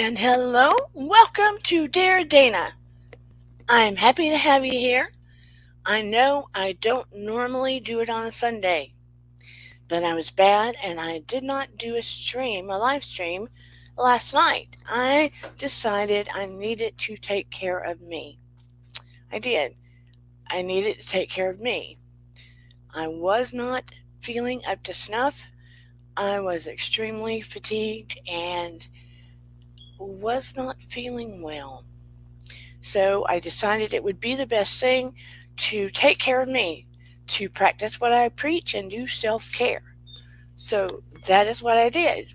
And hello, welcome to Dear Dana. I'm happy to have you here. I know I don't normally do it on a Sunday, but I was bad and I did not do a live stream last night. I decided I needed to take care of me. I did. I needed to take care of me. I was not feeling up to snuff. I was extremely fatigued and was not feeling well. So I decided it would be the best thing to take care of me, to practice what I preach and do self care. So that is what I did.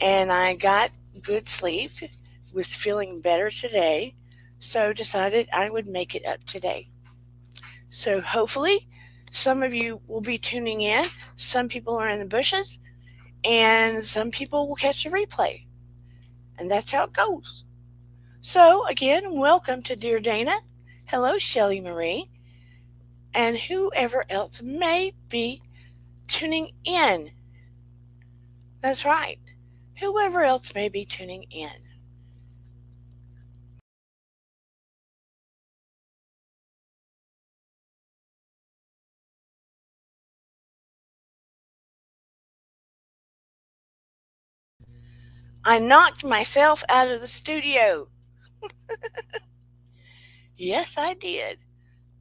And I got good sleep, was feeling better today, so decided I would make it up today. So hopefully, some of you will be tuning in. Some people are in the bushes, and some people will catch the replay. And that's how it goes. So, again, welcome to Dear Dana. Hello, Shelly Marie, and whoever else may be tuning in. That's right, whoever else may be tuning in. I knocked myself out of the studio. Yes, I did.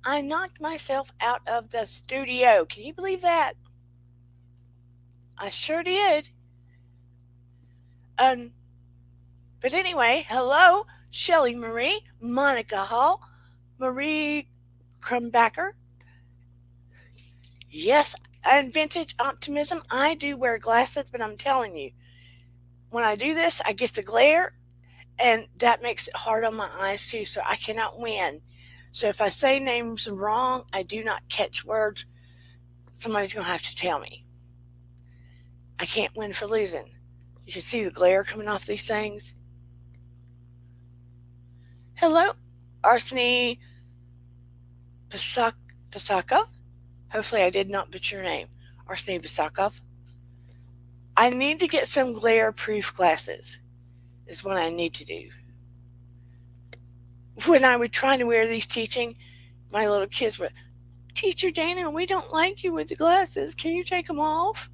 I knocked myself out of the studio. Can you believe that? I sure did. Um, but anyway, hello, Shelly Marie, Monica Hall, Marie Crumbacker. Yes, and vintage optimism. I do wear glasses, but I'm telling you, when I do this, I get the glare, and that makes it hard on my eyes too, so I cannot win. So if I say names wrong, I do not catch words. Somebody's going to have to tell me. I can't win for losing. You can see the glare coming off these things. Hello, Arseny Pasakov. Hopefully, I did not butcher your name. Arseny Pasakov. I need to get some glare proof glasses, is what I need to do. When I was trying to wear these teaching, my little kids were, Teacher Dana, we don't like you with the glasses. Can you take them off?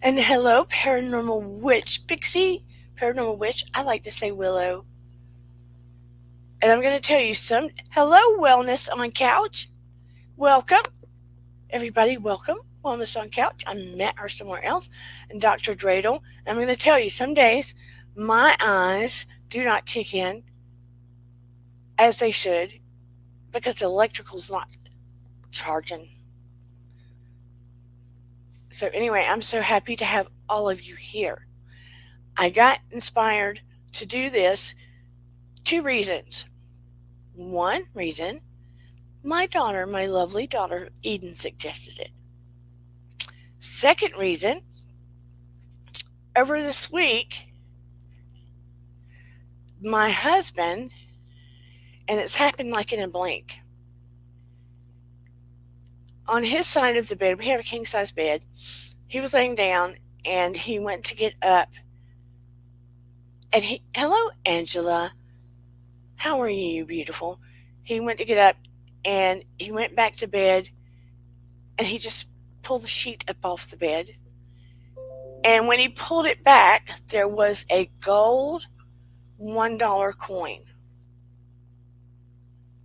And hello, Paranormal Witch Pixie. Paranormal Witch, I like to say Willow. And I'm going to tell you hello, Wellness on Couch. Welcome. Everybody, welcome. Wellness on Couch. I'm Matt or somewhere else. And Dr. Dreidel. And I'm going to tell you, some days my eyes do not kick in as they should because the electrical's not charging. So anyway, I'm so happy to have all of you here. I got inspired to do this 2 reasons. One reason, my lovely daughter Eden, suggested it. Second reason, over this week, my husband, and it's happened like in a blink, on his side of the bed, we have a king size bed, he was laying down and he went to get up. And hello, Angela. How are you, beautiful? He went to get up and he went back to bed and he just pulled the sheet up off the bed. And when he pulled it back, there was a gold $1 coin.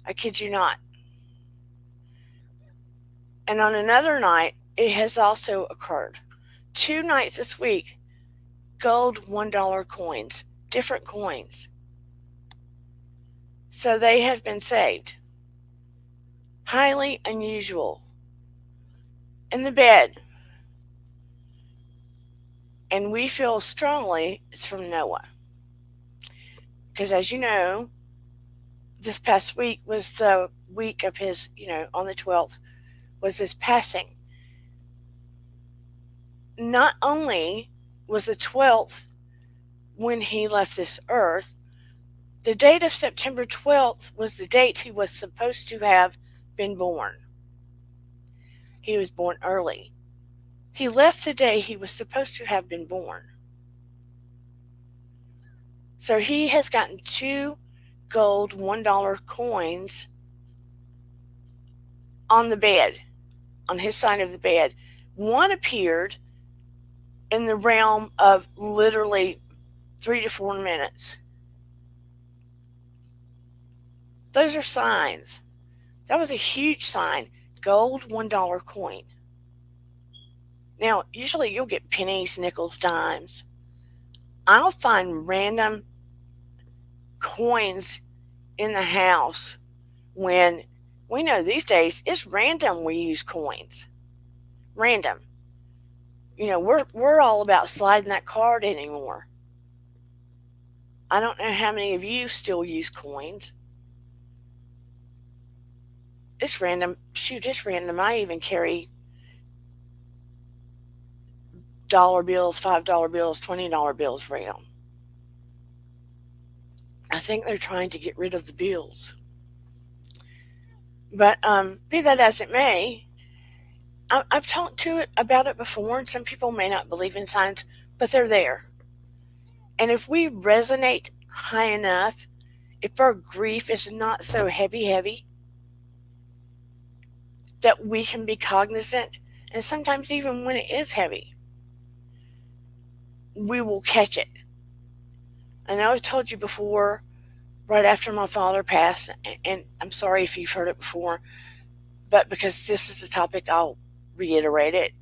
I kid you not. And on another night, it has also occurred. 2 nights this week, gold $1 coins, different coins. So they have been saved. Highly unusual. In the bed. And we feel strongly it's from Noah. Because as you know, this past week was the week of his, on the 12th, was his passing. Not only was the 12th when he left this earth, the date of September 12th was the date he was supposed to have been born. He was born early. He left the day he was supposed to have been born. So he has gotten two gold $1 coins on the bed, on his side of the bed. One appeared in the realm of literally 3 to 4 minutes. Those are signs. That was a huge sign. Gold $1 coin. Now, usually you'll get pennies, nickels, dimes. I'll find random coins in the house when we know these days it's random we use coins. Random. We're all about sliding that card anymore. I don't know how many of you still use coins. It's random. Shoot, it's random. I even carry dollar bills, $5 bills, $20 bills around. I think they're trying to get rid of the bills. But be that as it may, I've talked about it before, and some people may not believe in signs, but they're there. And if we resonate high enough, if our grief is not so heavy, that we can be cognizant, and sometimes even when it is heavy, we will catch it. I know I've told you before, right after my father passed, and I'm sorry if you've heard it before, but because this is the topic, I'll reiterate it.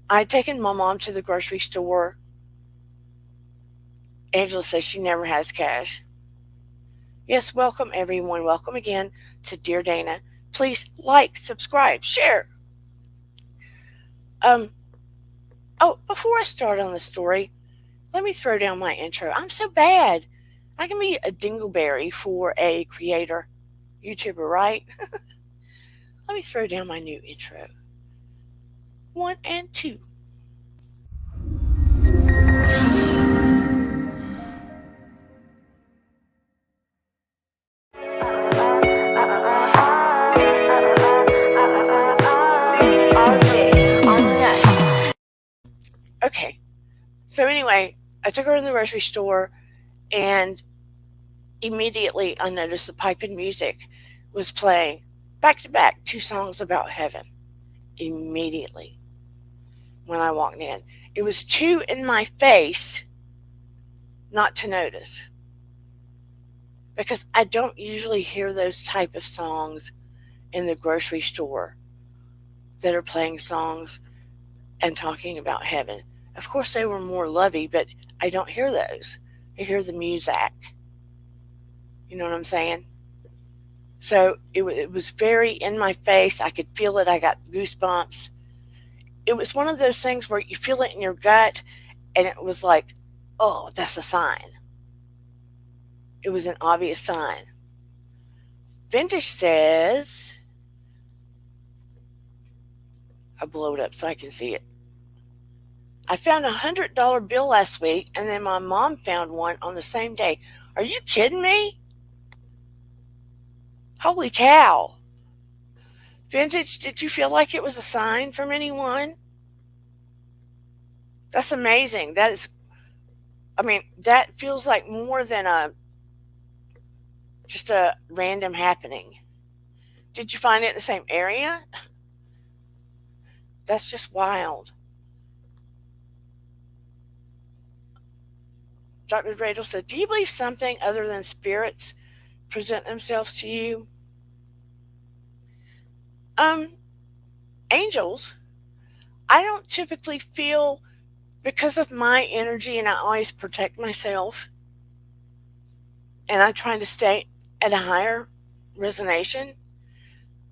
I had taken my mom to the grocery store. Angela says she never has cash. Yes, welcome everyone. Welcome again to Dear Dana. Please like, subscribe, share. Before I start on the story, let me throw down my intro. I'm so bad. I can be a dingleberry for a creator, YouTuber, right? Let me throw down my new intro. 1 and 2. Okay, so anyway, I took her to the grocery store, and immediately I noticed the piping music was playing back to back, 2 songs about heaven. Immediately when I walked in, it was too in my face not to notice, because I don't usually hear those type of songs in the grocery store that are playing songs and talking about heaven. Of course, they were more lovey, but I don't hear those. I hear the music. You know what I'm saying? So it was very in my face. I could feel it. I got goosebumps. It was one of those things where you feel it in your gut, and it was like, oh, that's a sign. It was an obvious sign. Vintage says, I'll blow it up so I can see it. I found a $100 bill last week, and then my mom found one on the same day. Are you kidding me? Holy cow. Vintage, did you feel like it was a sign from anyone? That's amazing. That feels like more than just a random happening. Did you find it in the same area? That's just wild. Dr. Dreidel said, do you believe something other than spirits present themselves to you? Angels, I don't typically feel, because of my energy, and I always protect myself, and I'm trying to stay at a higher resonation,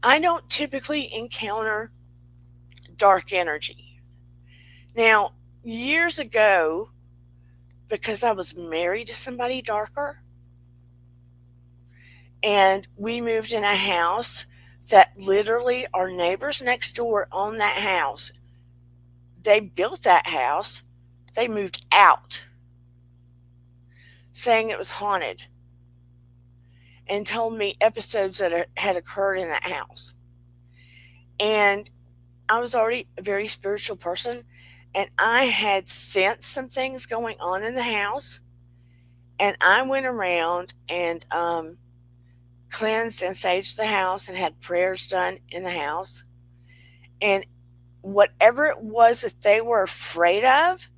I don't typically encounter dark energy. Now, years ago, because I was married to somebody darker, and we moved in a house that literally our neighbors next door own that house. They built that house. They moved out saying it was haunted and told me episodes that had occurred in that house. And I was already a very spiritual person, and I had sensed some things going on in the house, and I went around and cleansed and saged the house and had prayers done in the house. And whatever it was that they were afraid of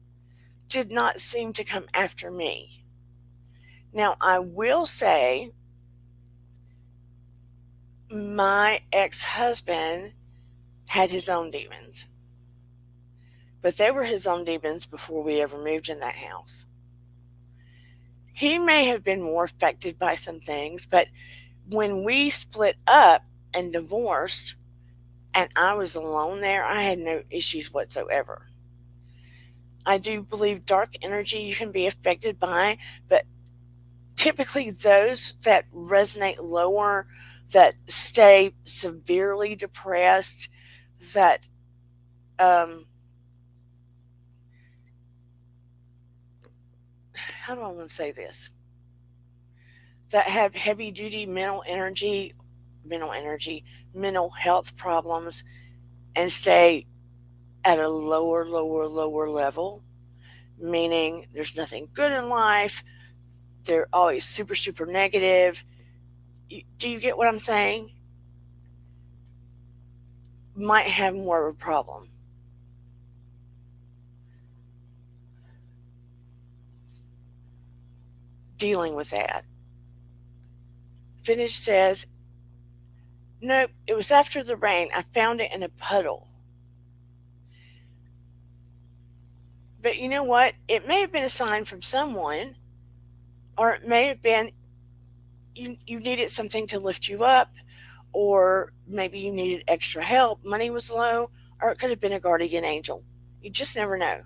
did not seem to come after me. Now, I will say my ex husband had his own demons, but they were his own demons before we ever moved in that house. He may have been more affected by some things, but when we split up and divorced and I was alone there, I had no issues whatsoever. I do believe dark energy you can be affected by, but typically those that resonate lower, that stay severely depressed, that how do I want to say this? That have heavy duty mental health problems and stay at a lower level, meaning there's nothing good in life. They're always super negative. Do you get what I'm saying? Might have more of a problem. Dealing with that. Finish says, nope, it was after the rain. I found it in a puddle. But you know what? It may have been a sign from someone, or it may have been you needed something to lift you up, or maybe you needed extra help. Money was low, or it could have been a guardian angel. You just never know.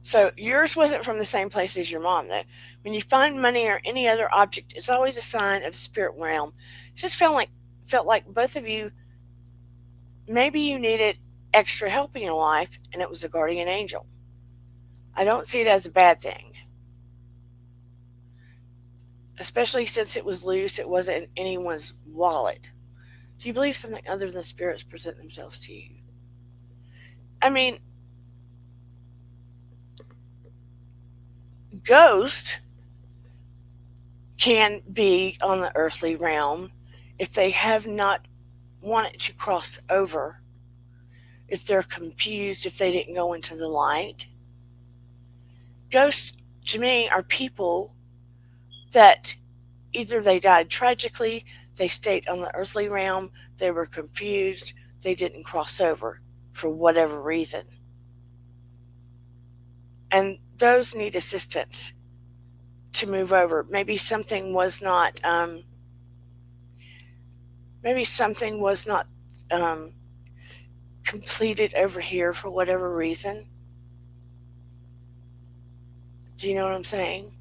So yours wasn't from the same place as your mom, though. When you find money or any other object, it's always a sign of the spirit realm. It just felt like both of you, maybe you needed extra help in your life, and it was a guardian angel. I don't see it as a bad thing, especially since it was loose. It wasn't in anyone's wallet. Do you believe something other than spirits present themselves to you? I mean, ghosts can be on the earthly realm if they have not wanted to cross over, if they're confused, if they didn't go into the light. Ghosts, to me, are people that either they died tragically, they stayed on the earthly realm, they were confused, they didn't cross over for whatever reason. And those need assistance to move over. Maybe something was not completed over here for whatever reason. Do you know what I'm saying?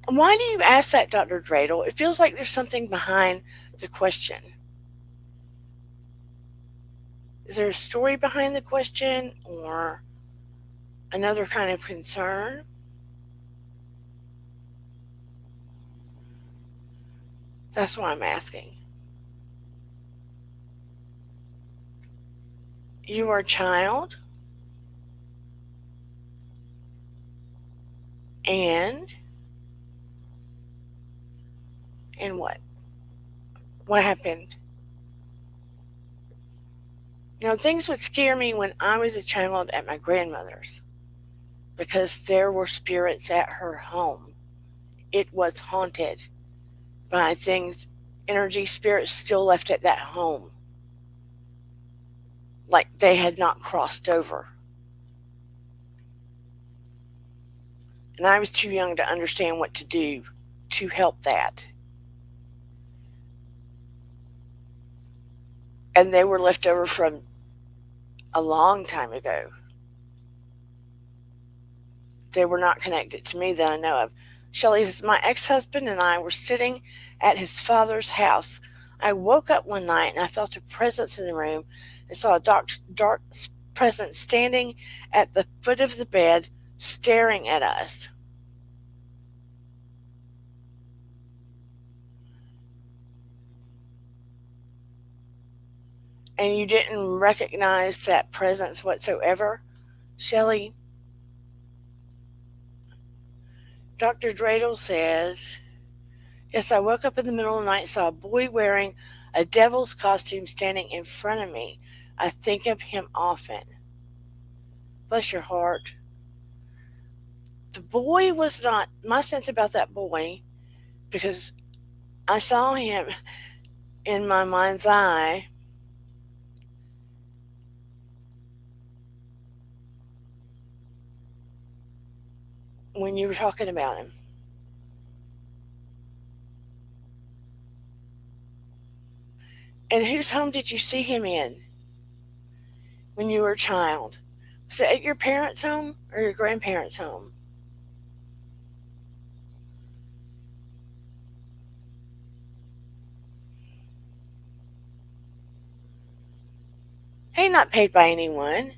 Why do you ask that, Dr. Dreidel? It feels like there's something behind the question. Is there a story behind the question or another kind of concern? That's why I'm asking. You are a child, and what? What happened? You know, things would scare me when I was a child at my grandmother's because there were spirits at her home. It was haunted by things, energy, spirits still left at that home. Like they had not crossed over. And I was too young to understand what to do to help that. And they were left over from a long time ago. They were not connected to me that I know of. Shelley says, my ex-husband and I were sitting at his father's house. I woke up one night and I felt a presence in the room and saw a dark presence standing at the foot of the bed, staring at us. And you didn't recognize that presence whatsoever, Shelley? Dr. Dreidel says, yes, I woke up in the middle of the night and saw a boy wearing a devil's costume standing in front of me. I think of him often. Bless your heart. The boy was not, my sense about that boy, because I saw him in my mind's eye when you were talking about him. And whose home did you see him in when you were a child? Was it at your parents' home or your grandparents' home? He not paid by anyone.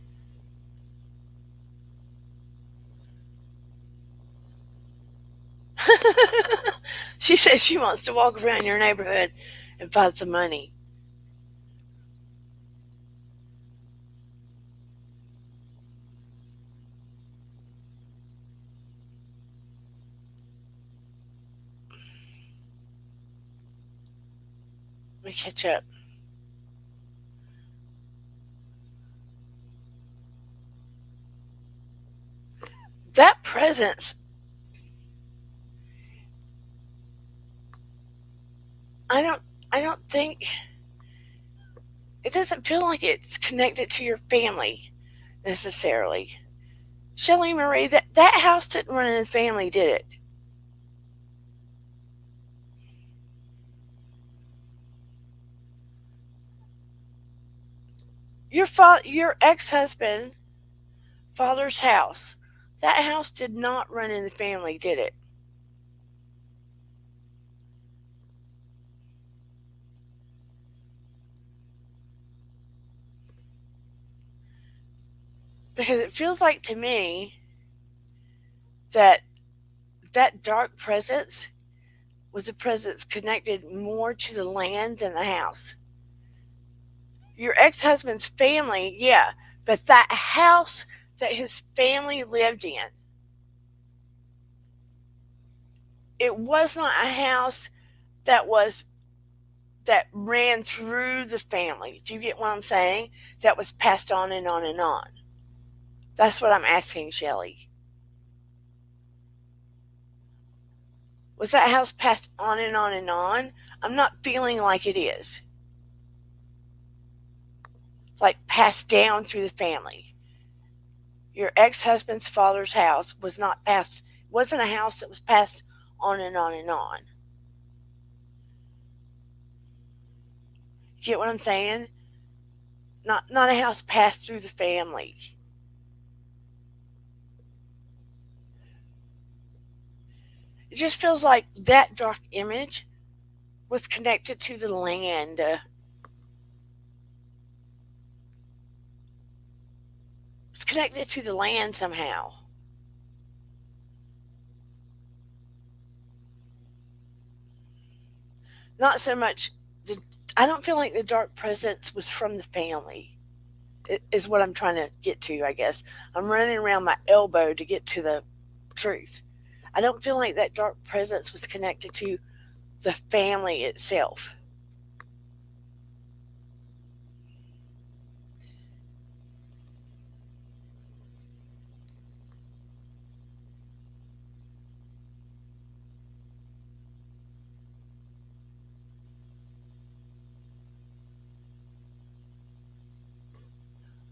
She says she wants to walk around your neighborhood and find some money. Let me catch up. That presence, I don't I don't think it doesn't feel like it's connected to your family necessarily. Shelley Marie, that house didn't run in the family, did it? Your ex-husband, father's house, that house did not run in the family, did it? Because it feels like to me that that dark presence was a presence connected more to the land than the house. Your ex-husband's family, yeah, but that house that his family lived in, it was not a house that was that ran through the family. Do you get what I'm saying? That was passed on and on and on. That's what I'm asking, Shelley. Was that house passed on and on and on? I'm not feeling like it is. Like passed down through the family. Your ex-husband's father's house was not passed, wasn't a house that was passed on and on and on. Get what I'm saying? Not a house passed through the family. It just feels like that dark image was connected to the land. It's connected to the land somehow. Not so much I don't feel like the dark presence was from the family. Is what I'm trying to get to, I guess. I'm running around my elbow to get to the truth. I don't feel like that dark presence was connected to the family itself.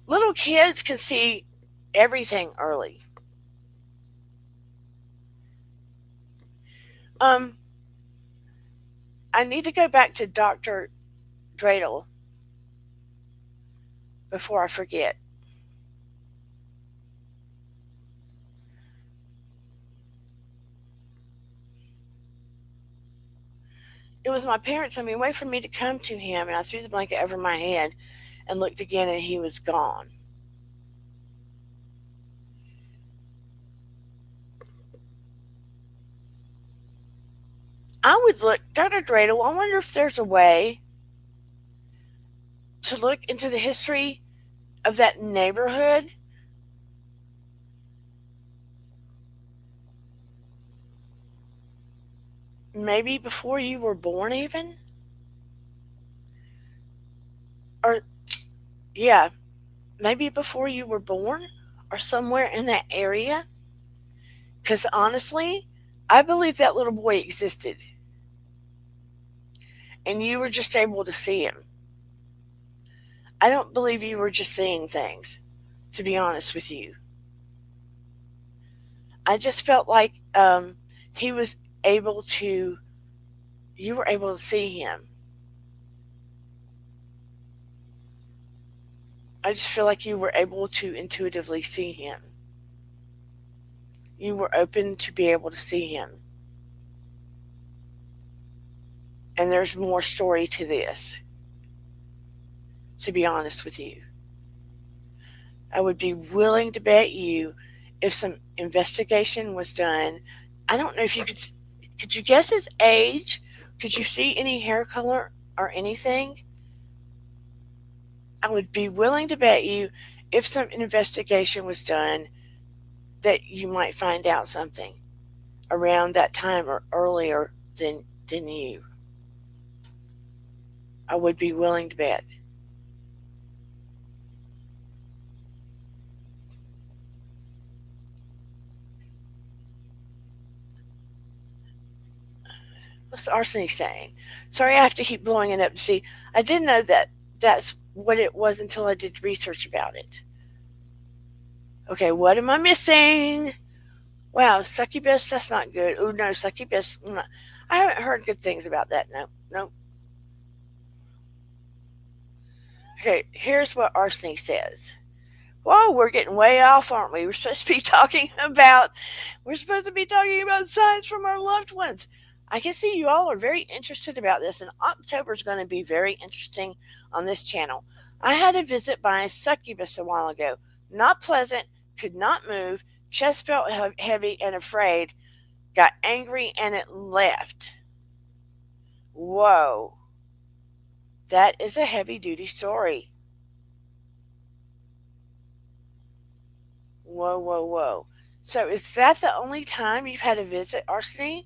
Little kids can see everything early. Um, I need to go back to Dr. Dreidel before I forget. It was my parents told me, wait for me to come to him, and I threw the blanket over my head and looked again, and he was gone. I would look, Dr. Dreidel, I wonder if there's a way to look into the history of that neighborhood. Maybe before you were born, even? Or, yeah, maybe before you were born or somewhere in that area. Because honestly, I believe that little boy existed and you were just able to see him. I don't believe you were just seeing things, to be honest with you. I just felt like he was able to, you were able to see him. I just feel like you were able to intuitively see him. You were open to be able to see him. And there's more story to this, to be honest with you. I would be willing to bet you if some investigation was done. I don't know if you could you guess his age? Could you see any hair color or anything? I would be willing to bet you if some investigation was done that you might find out something around that time or earlier than you. I would be willing to bet. What's Arseny saying? Sorry, I have to keep blowing it up to see. I didn't know that that's what it was until I did research about it. Okay, what am I missing? Wow, succubus, that's not good. Oh no, succubus. I haven't heard good things about that. No, no. Okay, here's what Arseny says. Whoa, we're getting way off, aren't we? We're supposed to be talking about signs from our loved ones. I can see you all are very interested about this, and October is going to be very interesting on this channel. I had a visit by a succubus a while ago. Not pleasant, could not move, chest felt heavy and afraid, got angry, and it left. Whoa. That is a heavy duty story. Whoa, whoa, whoa. So is that the only time you've had a visit, Arseny?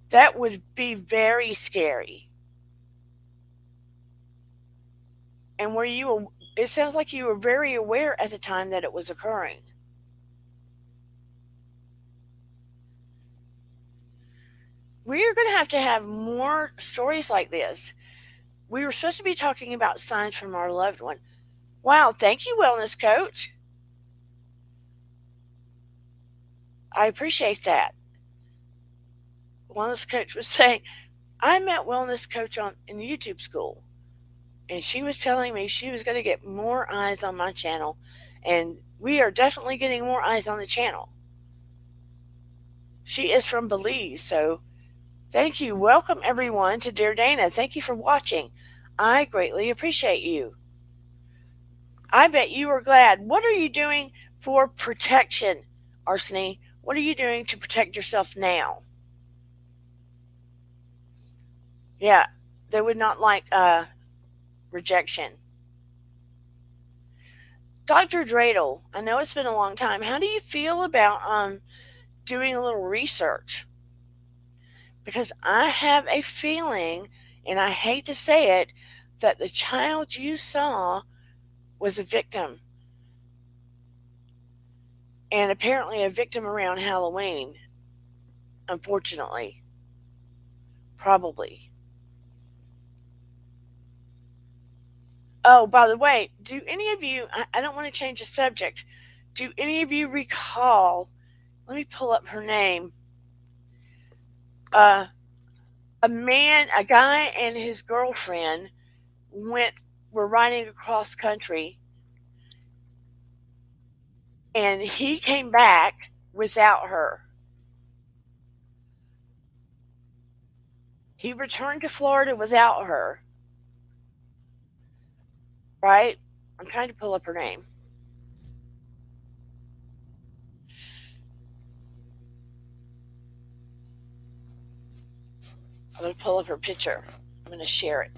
That would be very scary. And it sounds like you were very aware at the time that it was occurring. We're going to have more stories like this. We were supposed to be talking about signs from our loved one. Wow, thank you, Wellness Coach. I appreciate that. Wellness Coach was saying, I met Wellness Coach in YouTube school, and she was telling me she was going to get more eyes on my channel, and we are definitely getting more eyes on the channel. She is from Belize, so thank you. Welcome, everyone, to Dear Dana. Thank you for watching. I greatly appreciate you. I bet you are glad. What are you doing for protection, Arseny? What are you doing to protect yourself now? Yeah, they would not like rejection. Dr. Dreidel, I know it's been a long time. How do you feel about doing a little research? Because I have a feeling, and I hate to say it, that the child you saw was a victim. And apparently a victim around Halloween. Unfortunately. Probably. Oh, by the way, do any of you, I don't want to change the subject, do any of you recall, let me pull up her name, a guy and his girlfriend were riding across country, and he came back without her. He returned to Florida without her. Right? I'm trying to pull up her name. I'm going to pull up her picture. I'm going to share it.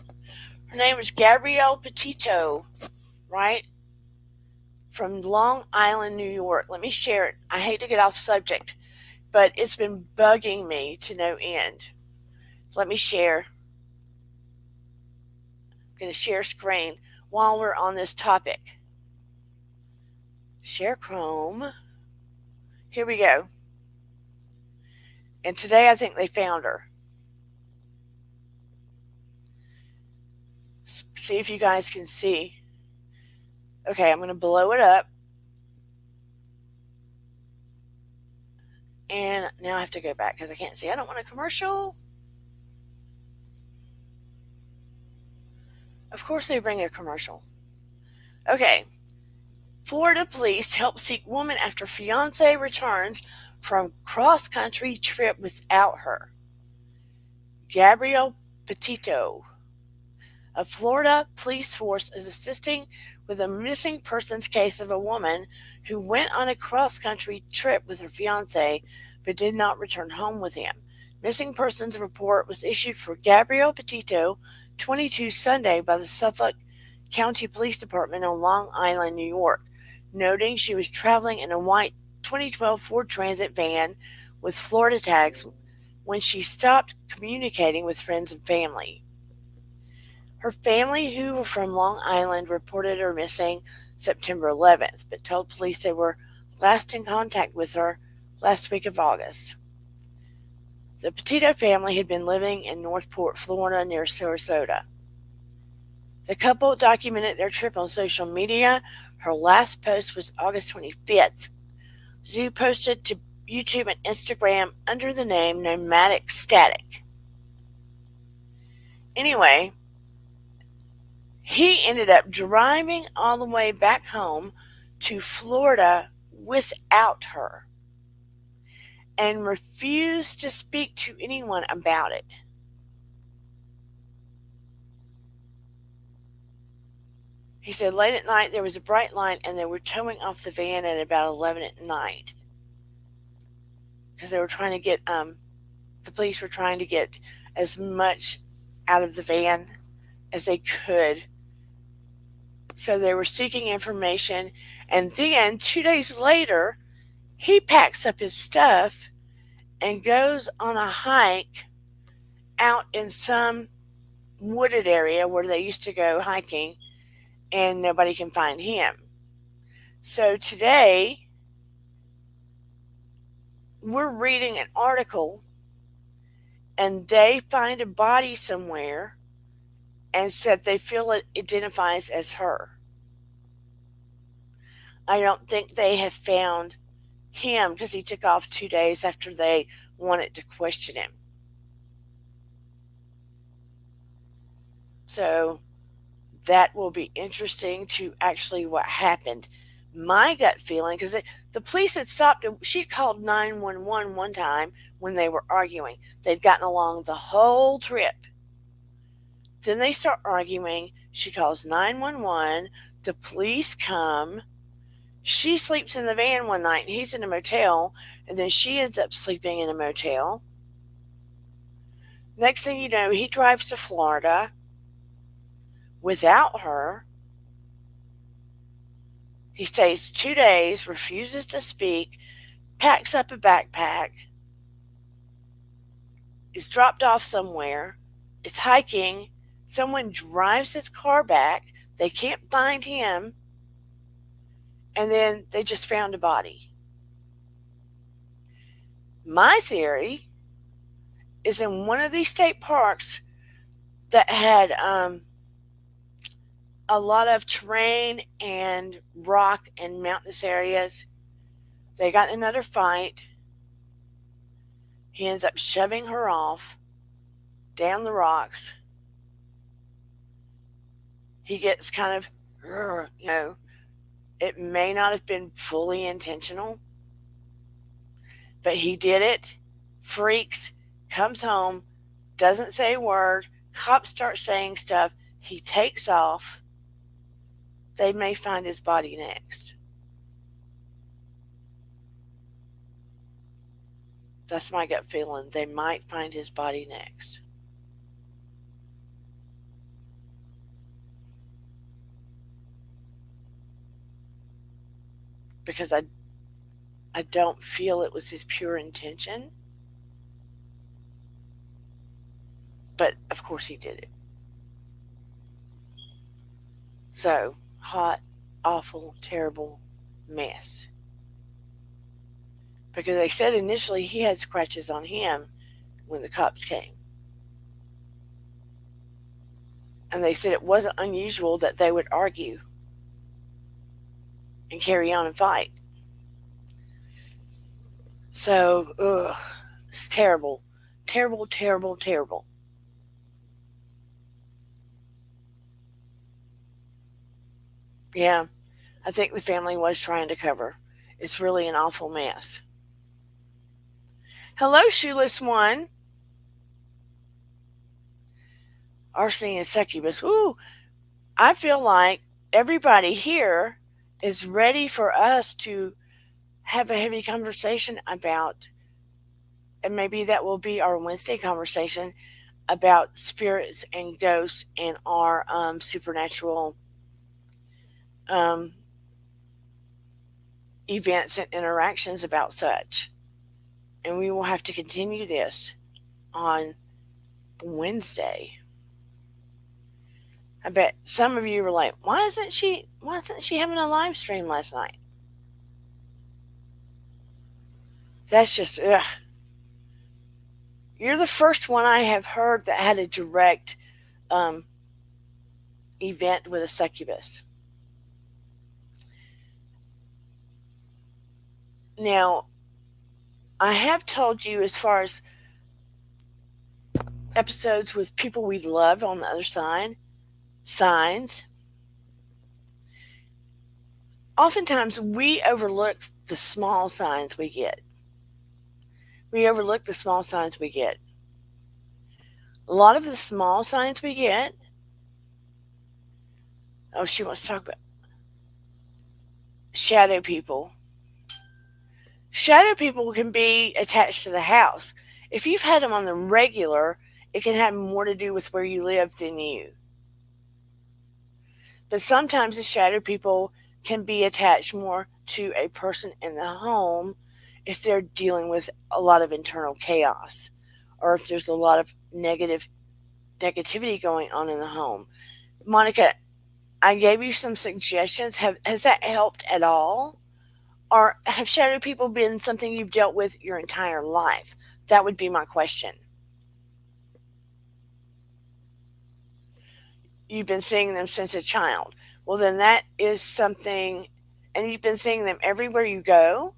Her name is Gabrielle Petito, right? From Long Island, New York. Let me share it. I hate to get off subject, but it's been bugging me to no end. Let me share. I'm going to share screen while we're on this topic. Share Chrome. Here we go. And today I think they found her. See if you guys can see. Okay, I'm going to blow it up. And now I have to go back because I can't see. I don't want a commercial. Of course they bring a commercial. Okay. Florida police help seek woman after fiancé returns from cross-country trip without her. Gabrielle Petito. A Florida police force is assisting with a missing persons case of a woman who went on a cross-country trip with her fiancé but did not return home with him. Missing persons report was issued for Gabrielle Petito, 22, Sunday by the Suffolk County Police Department on Long Island, New York, noting she was traveling in a white 2012 Ford Transit van with Florida tags when she stopped communicating with friends and family. Her family, who were from Long Island, reported her missing September 11th, but told police they were last in contact with her last week of August. The Petito family had been living in Northport, Florida, near Sarasota. The couple documented their trip on social media. Her last post was August 25th. The two posted to YouTube and Instagram under the name Nomadic Static. Anyway, he ended up driving all the way back home to Florida without her and refused to speak to anyone about it. He said late at night there was a bright light and they were towing off the van at about 11 at night because they were trying to get, the police were trying to get as much out of the van as they could. So they were seeking information, and then 2 days later, he packs up his stuff and goes on a hike out in some wooded area where they used to go hiking, and nobody can find him. So today, we're reading an article, and they find a body somewhere and said they feel it identifies as her. I don't think they have found him because he took off 2 days after they wanted to question him. So that will be interesting to actually what happened. My gut feeling, because the police had stopped, she called 911 one time when they were arguing. They'd gotten along the whole trip. Then they start arguing. She calls 911. The police come. She sleeps in the van one night, and he's in a motel, and then she ends up sleeping in a motel. Next thing you know, he drives to Florida without her. He stays 2 days, refuses to speak, packs up a backpack, is dropped off somewhere, is hiking. Someone drives his car back. They can't find him. And then they just found a body. My theory is in one of these state parks that had a lot of terrain and rock and mountainous areas. They got in another fight. He ends up shoving her off down the rocks. He gets kind of, it may not have been fully intentional, but he did it, freaks, comes home, doesn't say a word, cops start saying stuff, he takes off. They may find his body next. That's my gut feeling. They might find his body next. because I don't feel it was his pure intention. But of course he did it. So, hot, awful, terrible mess. Because they said initially he had scratches on him when the cops came. And they said it wasn't unusual that they would argue and carry on and fight. So, it's terrible. Terrible, terrible, terrible. Yeah, I think the family was trying to cover. It's really an awful mess. Hello, Shoeless One. Arsene and succubus. Ooh, I feel like everybody here is ready for us to have a heavy conversation about, and maybe that will be our Wednesday conversation about spirits and ghosts and our supernatural um, events and interactions about such. And we will have to continue this on Wednesday. I bet some of you were like, why isn't she having a live stream last night? That's just ugh. You're the first one I have heard that had a direct um, event with a succubus. Now, I have told you as far as episodes with people we love on the other side, signs. Oftentimes we overlook the small signs we get. We overlook the small signs we get. A lot of the small signs we get. Oh, she wants to talk about shadow people. Shadow people can be attached to the house. If you've had them on the regular, it can have more to do with where you live than you. But sometimes the shadow people can be attached more to a person in the home if they're dealing with a lot of internal chaos or if there's a lot of negativity going on in the home. Monica, I gave you some suggestions. Has that helped at all? Or have shadow people been something you've dealt with your entire life? That would be my question. You've been seeing them since a child. Well, then that is something, and you've been seeing them everywhere you go.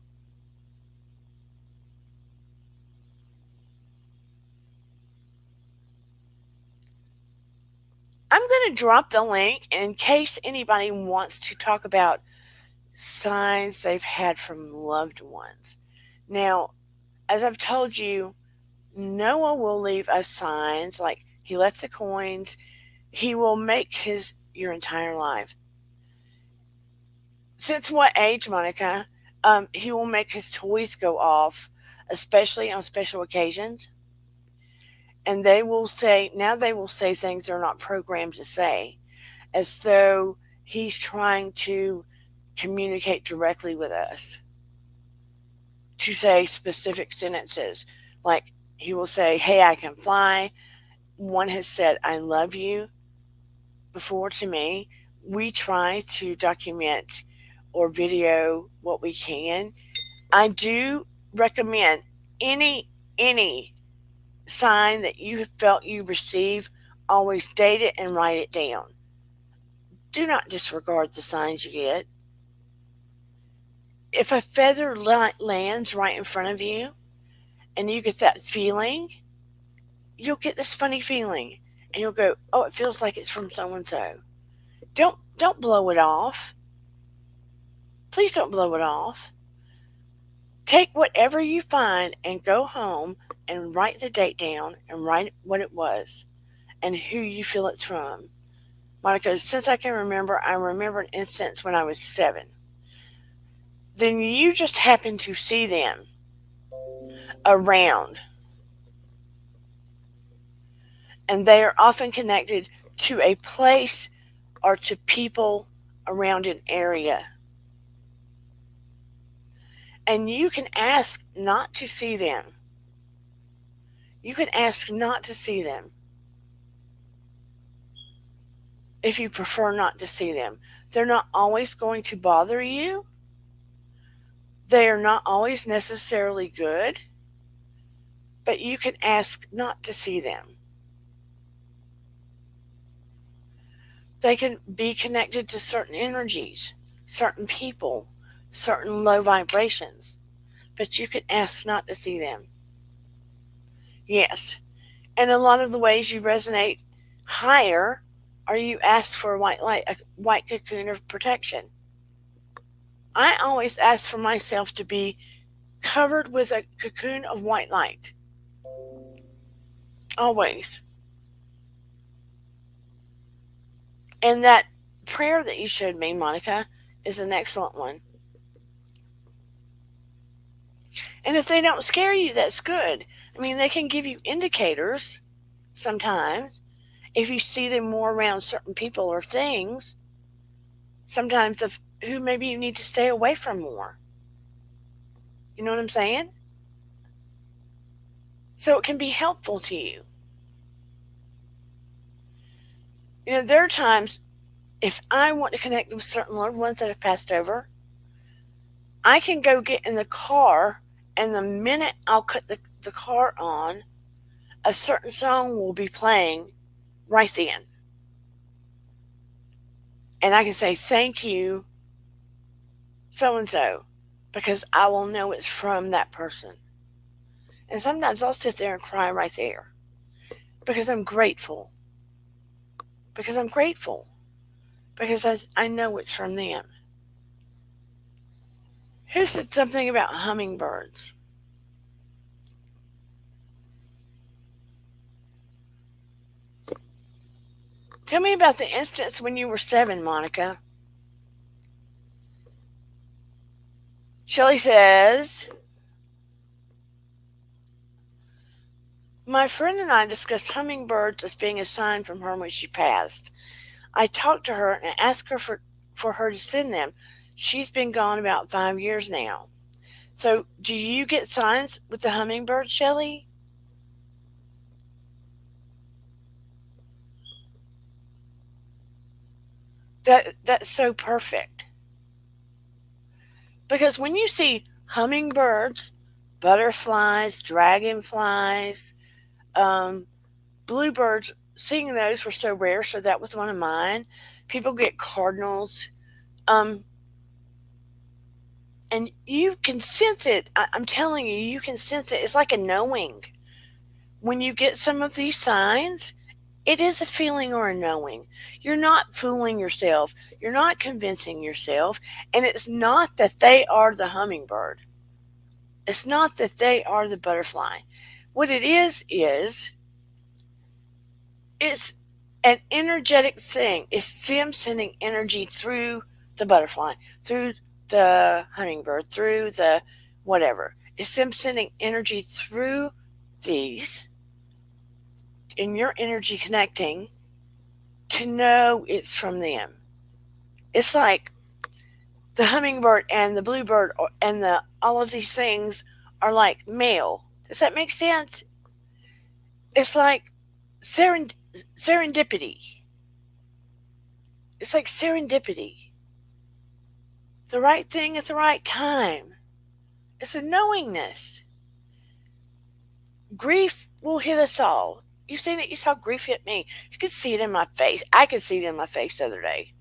I'm going to drop the link in case anybody wants to talk about signs they've had from loved ones. Now, as I've told you, Noah will leave us signs like he left the coins. He will make his your entire life. Since what age, Monica? He will make his toys go off, especially on special occasions. And they will say things they're not programmed to say, as though he's trying to communicate directly with us, to say specific sentences. Like he will say, "Hey, I can fly." One has said, "I love you," before to me. We try to document or video what we can. I do recommend any sign that you felt you received, always date it and write it down. Do not disregard the signs you get. If a feather lands right in front of you and you get that feeling, you'll get this funny feeling and you'll go, "Oh, it feels like it's from so and so." Don't blow it off. Please don't blow it off. Take whatever you find and go home and write the date down and write what it was and who you feel it's from. Monica, since I can remember, I remember an instance when I was 7. Then you just happen to see them around. And they are often connected to a place or to people around an area. And you can ask not to see them. You can ask not to see them if you prefer not to see them. They're not always going to bother you. They are not always necessarily good, but you can ask not to see them. They can be connected to certain energies, certain people, certain low vibrations, but you can ask not to see them. Yes, and a lot of the ways you resonate higher are you ask for a white light, a white cocoon of protection. I always ask for myself to be covered with a cocoon of white light. Always. And that prayer that you showed me, Monica, is an excellent one. And if they don't scare you, that's good. I mean, they can give you indicators sometimes. If you see them more around certain people or things, sometimes of who maybe you need to stay away from more. You know what I'm saying? So it can be helpful to you. You know, there are times if I want to connect with certain loved ones that have passed over, I can go get in the car, and the minute I'll cut the car on, a certain song will be playing right then. And I can say, thank you, so and so, because I will know it's from that person. And sometimes I'll sit there and cry right there because I'm grateful. Because I'm grateful. Because I know it's from them. Who said something about hummingbirds? Tell me about the instance when you were 7, Monica. Shelley says, my friend and I discussed hummingbirds as being a sign from her when she passed. I talked to her and asked her for her to send them. She's been gone about 5 years now. So, do you get signs with the hummingbird, Shelley? That's so perfect. Because when you see hummingbirds, butterflies, dragonflies, um, bluebirds, seeing those were so rare, so that was one of mine. People get cardinals, um, and you can sense it. I'm telling you, you can sense it. It's like a knowing. When you get some of these signs, it is a feeling or a knowing. You're not fooling yourself. You're not convincing yourself. And it's not that they are the hummingbird. It's not that they are the butterfly. What it is it's an energetic thing. It's them sending energy through the butterfly, through the hummingbird, through the whatever. It's them sending energy through these, and your energy connecting to know it's from them. It's like the hummingbird and the bluebird and the all of these things are like mail. Does that make sense? It's like serendipity. It's like serendipity. The right thing at the right time. It's a knowingness. Grief will hit us all. You've seen it. You saw grief hit me. You could see it in my face. I could see it in my face the other day.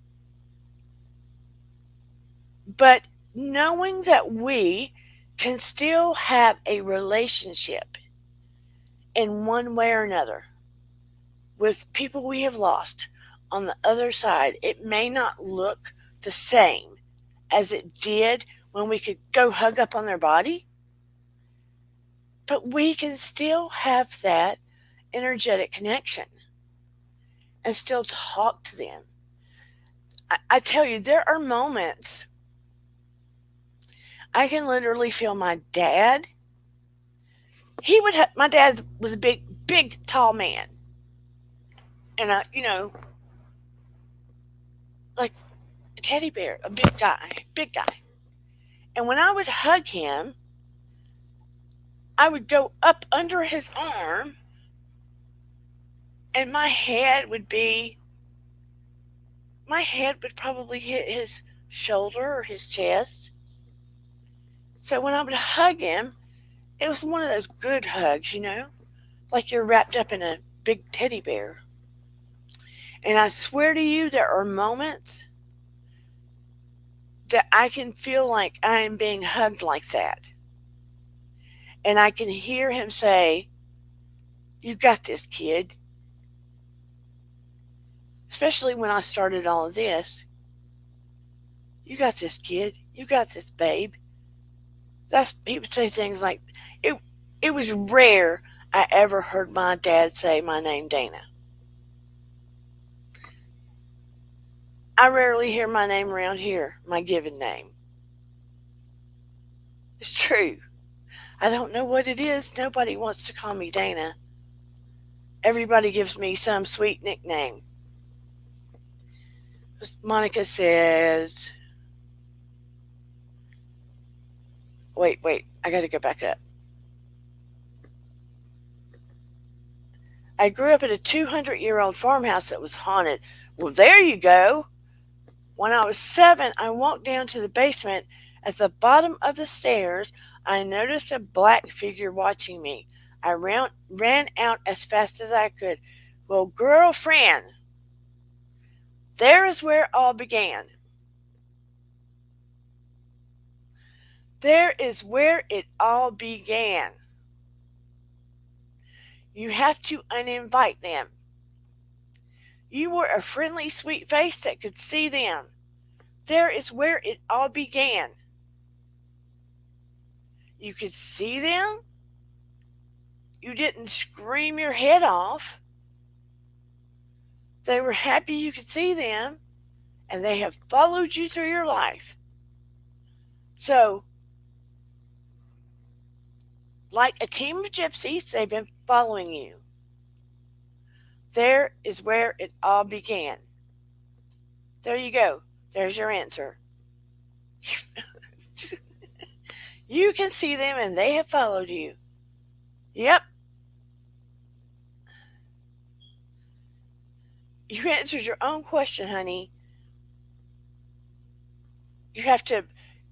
But knowing that we can still have a relationship in one way or another with people we have lost on the other side, it may not look the same as it did when we could go hug up on their body, but we can still have that energetic connection and still talk to them. I tell you, there are moments I can literally feel my dad. My dad was a big, tall man. And like a teddy bear, a big guy. And when I would hug him, I would go up under his arm and my head would probably hit his shoulder or his chest. So when I would hug him, it was one of those good hugs, like you're wrapped up in a big teddy bear. And I swear to you, there are moments that I can feel like I am being hugged like that. And I can hear him say, "You got this, kid." Especially when I started all of this. "You got this, kid. You got this, babe." He would say things like, it it was rare I ever heard my dad say my name, Dana. I rarely hear my name around here, my given name. It's true. I don't know what it is. Nobody wants to call me Dana. Everybody gives me some sweet nickname. Monica says, wait, I gotta go back up. I grew up in a 200-year-old farmhouse that was haunted. Well, there you go. When I was 7, I walked down to the basement. At the bottom of the stairs, I noticed a black figure watching me. I ran out as fast as I could. Well, girlfriend, there is where it all began. There is where it all began. You have to uninvite them. You were a friendly, sweet face that could see them. There is where it all began. You could see them. You didn't scream your head off. They were happy you could see them, and they have followed you through your life. So, like a team of gypsies, they've been following you. There is where it all began. There you go. There's your answer. You can see them and they have followed you. Yep. You answered your own question, honey.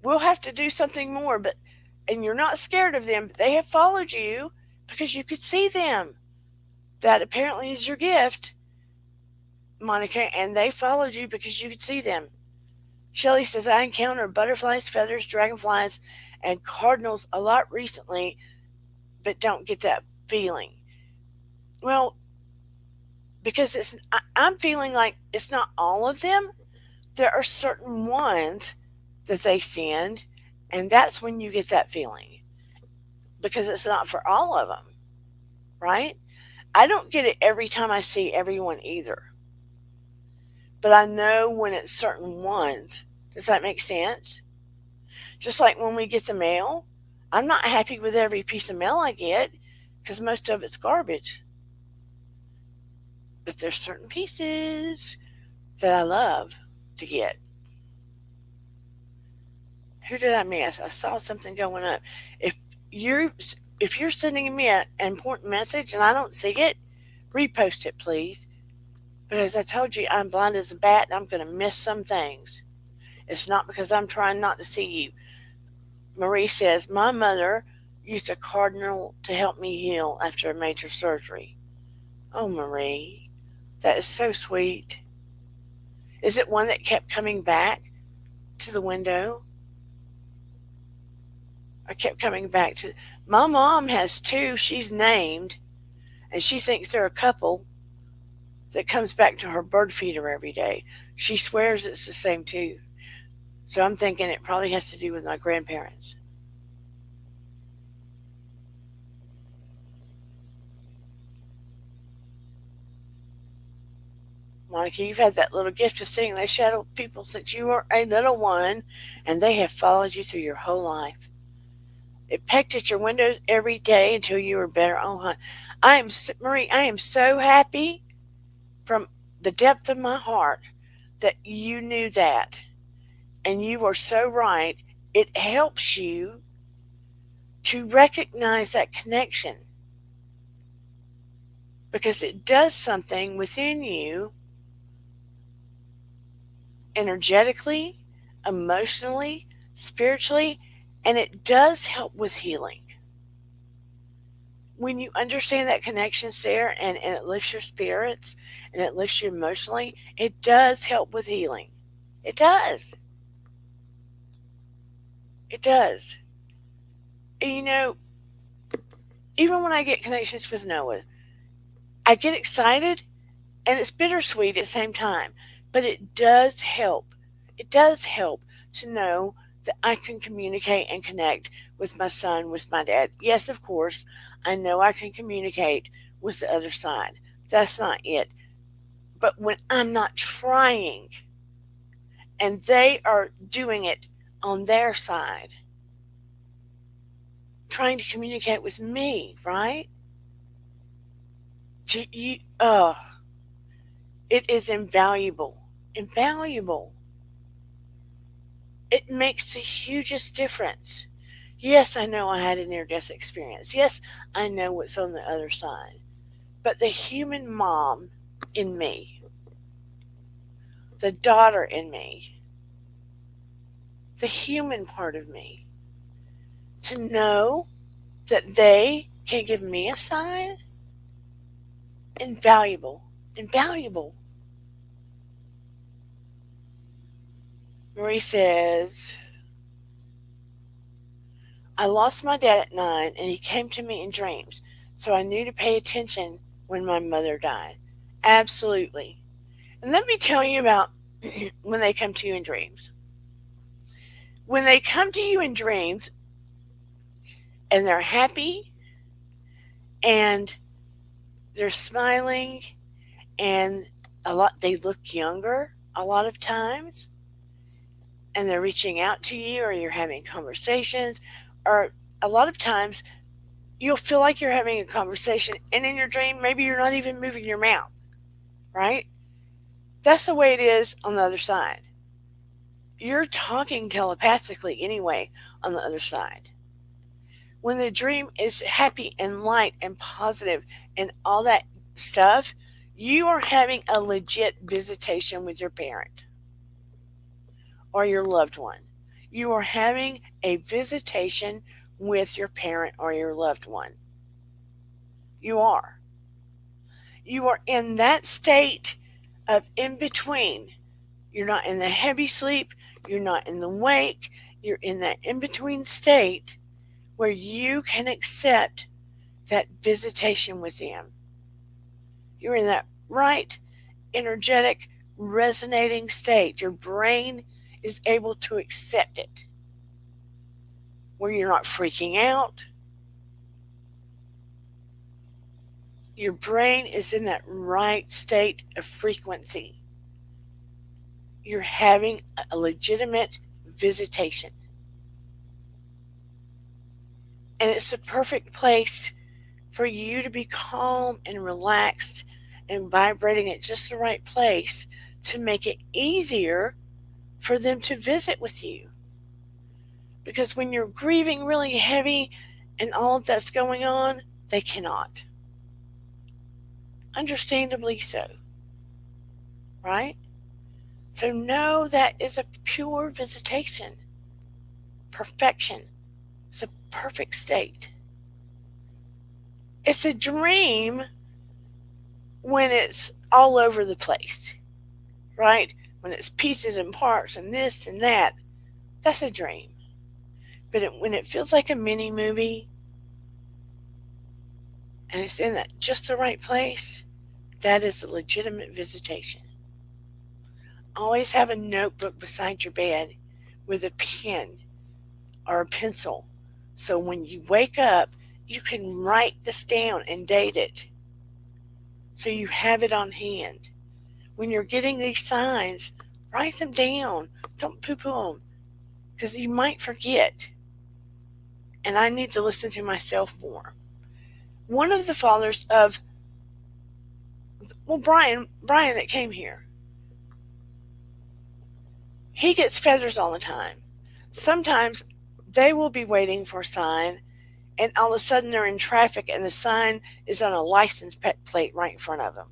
We'll have to do something more, and you're not scared of them, but they have followed you because you could see them. That apparently is your gift, Monica, and they followed you because you could see them. Shelley says, I encountered butterflies, feathers, dragonflies, and cardinals a lot recently, but don't get that feeling. Well, because I'm feeling like it's not all of them. There are certain ones that they send, and that's when you get that feeling. Because it's not for all of them, right? I don't get it every time I see everyone either. But I know when it's certain ones. Does that make sense? Just like when we get the mail, I'm not happy with every piece of mail I get because most of it's garbage. But there's certain pieces that I love to get. Who did I miss? I saw something going up. If you're sending me an important message and I don't see it, repost it, please. But as I told you, I'm blind as a bat and I'm going to miss some things. It's not because I'm trying not to see you. Marie says, my mother used a cardinal to help me heal after a major surgery. Oh, Marie, that is so sweet. Is it one that kept coming back to the window? I kept coming back to... My mom has 2 she's named, and she thinks they're a couple that comes back to her bird feeder every day. She swears it's the same 2. So I'm thinking it probably has to do with my grandparents. Monica, you've had that little gift of seeing those shadow people since you were a little one, and they have followed you through your whole life. It pecked at your windows every day until you were better. Oh, Marie, I am so happy from the depth of my heart that you knew that. And you were so right. It helps you to recognize that connection because it does something within you energetically, emotionally, spiritually, and it does help with healing. When you understand that connection's there and it lifts your spirits and it lifts you emotionally, it does help with healing. It does. It does. And even when I get connections with Noah, I get excited and it's bittersweet at the same time. But it does help. It does help to know that I can communicate and connect with my son, with my dad. Yes, of course, I know I can communicate with the other side. That's not it. But when I'm not trying and they are doing it on their side, trying to communicate with me, right? It is invaluable. Invaluable. It makes the hugest difference. Yes, I know I had a near death experience. Yes, I know what's on the other side. But the human mom in me, the daughter in me, the human part of me, to know that they can give me a sign, invaluable. Invaluable. Marie says, I lost my dad at 9 and he came to me in dreams, so I knew to pay attention when my mother died. Absolutely. And let me tell you about when they come to you in dreams. When they come to you in dreams and they're happy and they're smiling and they look younger a lot of times and they're reaching out to you or you're having conversations, or a lot of times you'll feel like you're having a conversation and in your dream maybe you're not even moving your mouth, right? That's the way it is on the other side. You're talking telepathically anyway on the other side. When the dream is happy and light and positive and all that stuff, you are having a legit visitation with your parent or your loved one. You are having a visitation with your parent or your loved one. You are. You are in that state of in between. You're not in the heavy sleep. You're not in the wake. You're in that in between state where you can accept that visitation with them. You're in that right, energetic, resonating state. Your brain is able to accept it, where you're not freaking out. Your brain is in that right state of frequency. You're having a legitimate visitation. And it's the perfect place for you to be calm and relaxed and vibrating at just the right place to make it easier for them to visit with you. Because when you're grieving really heavy and all of that's going on, they cannot. Understandably so. Right? So know that is a pure visitation. Perfection. It's a perfect state. It's a dream when it's all over the place, right? When it's pieces and parts and this and that, that's a dream. But when it feels like a mini movie and it's in that just the right place, that is a legitimate visitation. Always have a notebook beside your bed with a pen or a pencil. So when you wake up, you can write this down and date it. So you have it on hand. When you're getting these signs, write them down. Don't poo-poo them because you might forget. And I need to listen to myself more. One of the fathers of, Brian that came here, he gets feathers all the time. Sometimes they will be waiting for a sign, and all of a sudden they're in traffic and the sign is on a license plate right in front of them.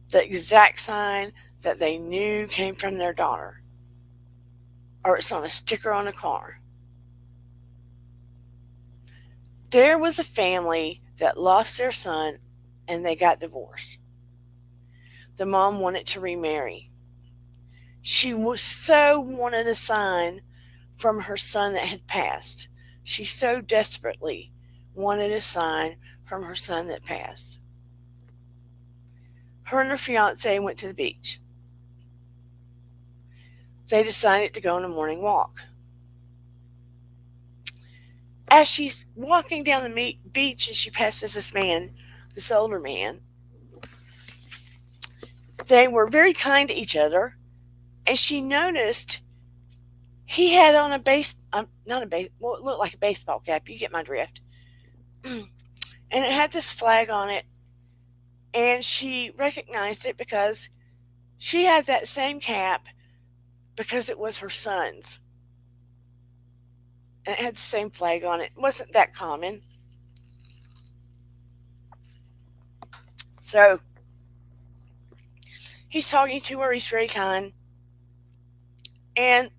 The exact sign that they knew came from their daughter, or it's on a sticker on a car. There was a family that lost their son and they got divorced. The mom wanted to remarry. She was so wanted a sign from her son that had passed. She so desperately wanted a sign from her son that passed. Her and her fiance went to the beach. They decided to go on a morning walk. As she's walking down the beach and she passes this man, this older man, they were very kind to each other, and she noticed he had on a not a base, well, it looked like a baseball cap. You get my drift. And it had this flag on it, and she recognized it because she had that same cap because it was her son's. And it had the same flag on it. It wasn't that common. So he's talking to her, he's very kind, and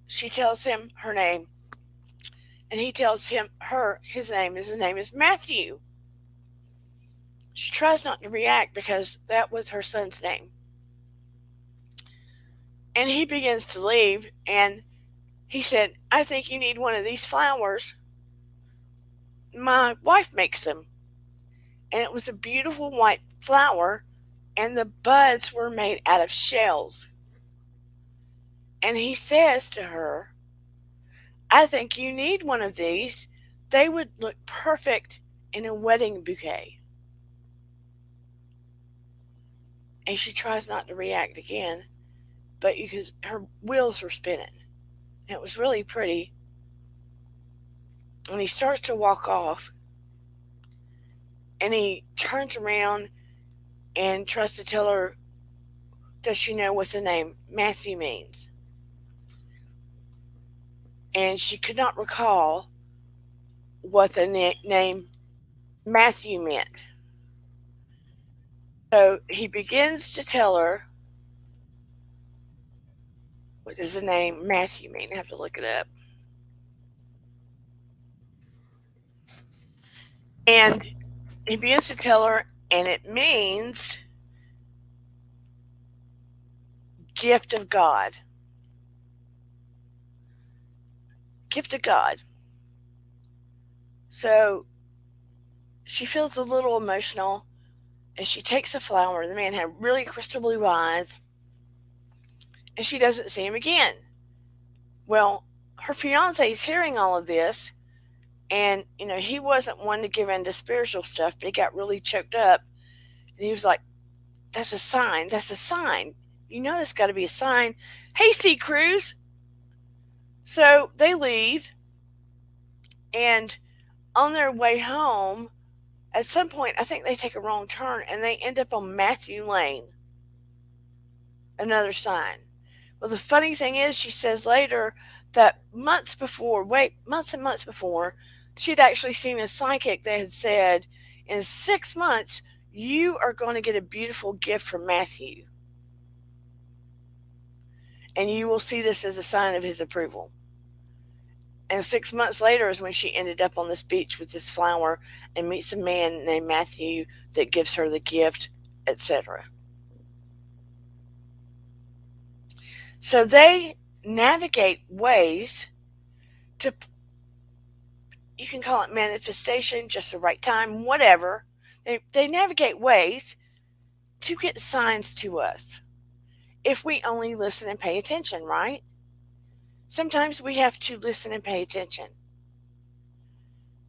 she tells him her name. And he tells his name. His name is Matthew. She tries not to react because that was her son's name. And he begins to leave, and he said, I think you need one of these flowers. My wife makes them. And it was a beautiful white flower, and the buds were made out of shells. And he says to her, I think you need one of these. They would look perfect in a wedding bouquet. And she tries not to react again, but her wheels were spinning. And it was really pretty. And he starts to walk off, and he turns around and tries to tell her, does she know what the name Matthew means? And she could not recall what the name Matthew meant. So he begins to tell her, what does the name Matthew mean? I have to look it up. And he begins to tell her, and it means gift of God. Gift of God. So she feels a little emotional, and she takes the flower. The man had really crystal blue eyes, and she doesn't see him again. Well, her fiance is hearing all of this, and he wasn't one to give in to spiritual stuff, but he got really choked up, and he was like, that's a sign. That's a sign. There's got to be a sign. Hey, Sea Cruise. So they leave, and on their way home, at some point, I think they take a wrong turn, and they end up on Matthew Lane. Another sign. Well, the funny thing is, she says later that months and months before, she'd actually seen a psychic that had said, in 6 months, you are going to get a beautiful gift from Matthew. And you will see this as a sign of his approval. And 6 months later is when she ended up on this beach with this flower and meets a man named Matthew that gives her the gift, etc. So they navigate ways to, you can call it manifestation, just the right time, whatever. They navigate ways to get signs to us if we only listen and pay attention, right? Sometimes we have to listen and pay attention.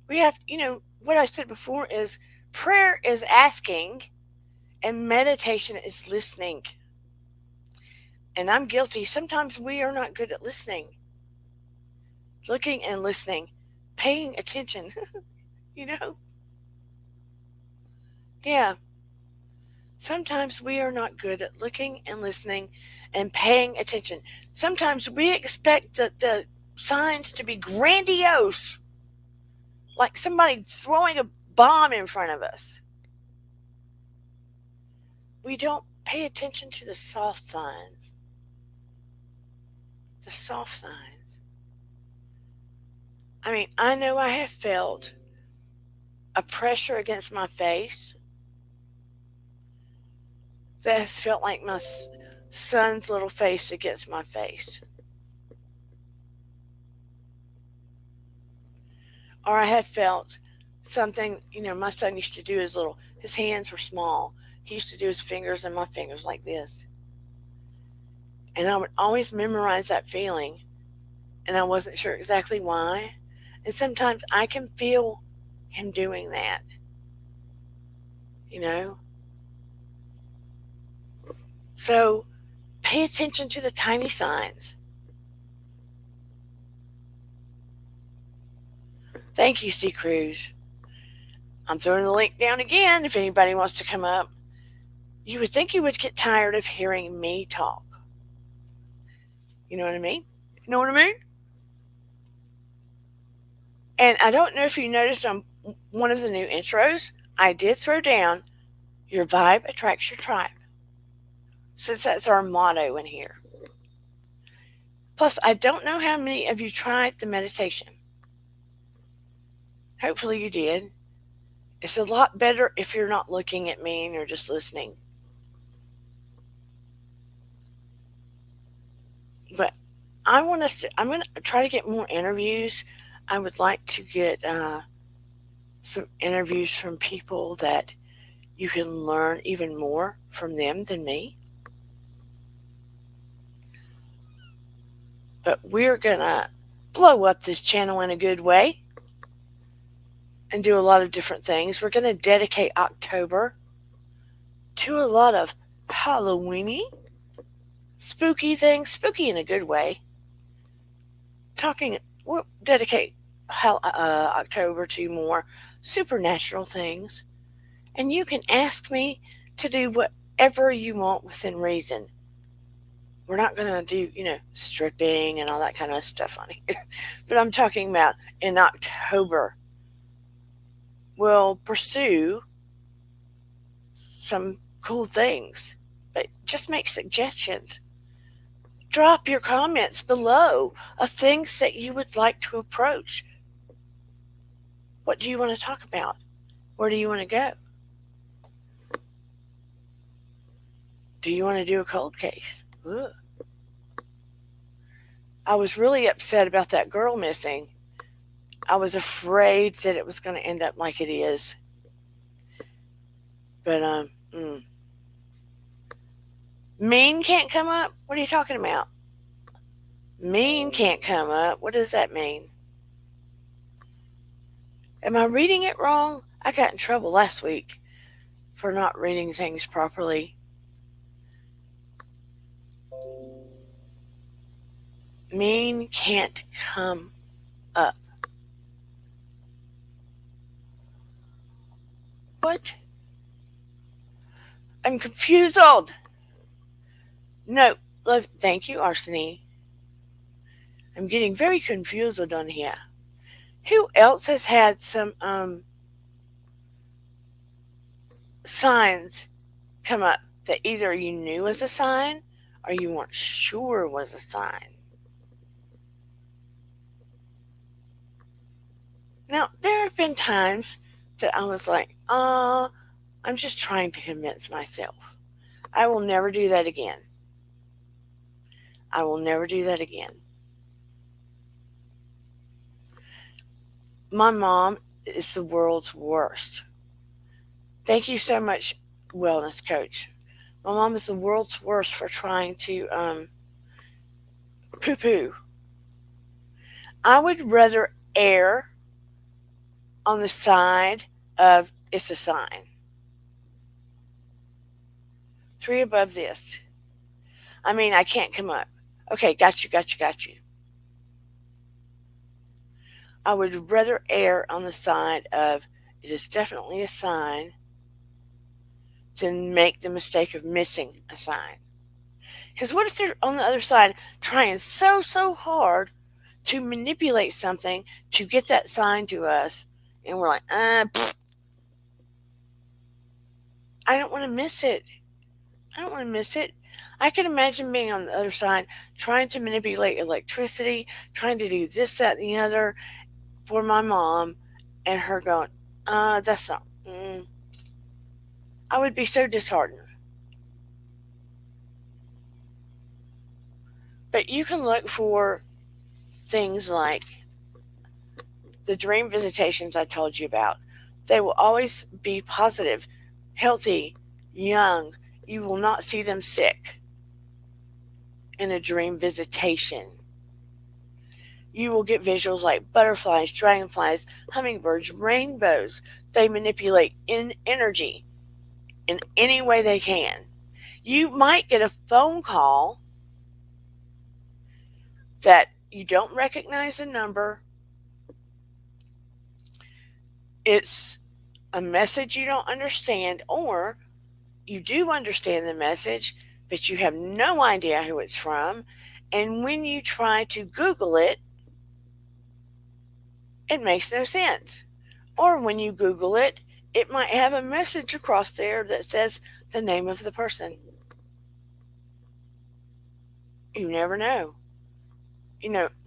We have, what I said before is prayer is asking and meditation is listening. And I'm guilty. Sometimes we are not good at listening, looking and listening, paying attention, Yeah. Sometimes we are not good at looking and listening and paying attention. Sometimes we expect the signs to be grandiose, like somebody throwing a bomb in front of us. We don't pay attention to the soft signs. The soft signs. I mean, I know I have felt a pressure against my face that has felt like my son's little face against my face. Or I have felt something, my son used to do his hands were small. He used to do his fingers and my fingers like this. And I would always memorize that feeling, and I wasn't sure exactly why. And sometimes I can feel him doing that, you know? So pay attention to the tiny signs. Thank you, C. Cruz. I'm throwing the link down again if anybody wants to come up. You would think you would get tired of hearing me talk. You know what I mean? You know what I mean? And I don't know if you noticed on one of the new intros, I did throw down your vibe attracts your tribe, since that's our motto in here. Plus, I don't know how many of you tried the meditation. Hopefully you did. It's a lot better if you're not looking at me and you're just listening. But I'm going to try to get more interviews. I would like to get some interviews from people that you can learn even more from them than me. But we're going to blow up this channel in a good way and do a lot of different things. We're going to dedicate October to a lot of Halloweeny, spooky things, spooky in a good way. We'll dedicate October to more supernatural things. And you can ask me to do whatever you want within reason. We're not going to do, stripping and all that kind of stuff on here. But I'm talking about in October, we'll pursue some cool things. But just make suggestions. Drop your comments below of things that you would like to approach. What do you want to talk about? Where do you want to go? Do you want to do a cold case? Ugh. I was really upset about that girl missing. I was afraid that it was going to end up like it is. But, mean can't come up? What are you talking about? Mean can't come up. What does that mean? Am I reading it wrong? I got in trouble last week for not reading things properly. Mean can't come up. What? I'm confused. No, love. Thank you, Arseny. I'm getting very confused on here. Who else has had some signs come up that either you knew was a sign or you weren't sure was a sign? Now, there have been times that I was like, I'm just trying to convince myself. I will never do that again. I will never do that again. My mom is the world's worst. Thank you so much, wellness coach. My mom is the world's worst for trying to poo-poo. I would rather err on the side of it's a sign. 3 above this. I mean, I can't come up. Okay, got you. I would rather err on the side of it is definitely a sign than make the mistake of missing a sign. Because what if they're on the other side trying so hard to manipulate something to get that sign to us, and we're like, I don't want to miss it. I don't want to miss it. I can imagine being on the other side, trying to manipulate electricity, trying to do this, that, and the other for my mom, and her going, that's not. I would be so disheartened. But you can look for things like the dream visitations I told you about. They will always be positive, healthy, young. You will not see them sick in a dream visitation. You will get visuals like butterflies, dragonflies, hummingbirds, rainbows. They manipulate in energy in any way they can. You might get a phone call that you don't recognize the number. It's a message you don't understand, or you do understand the message, but you have no idea who it's from. And when you try to Google it, it makes no sense. Or when you Google it, it might have a message across there that says the name of the person. You never know.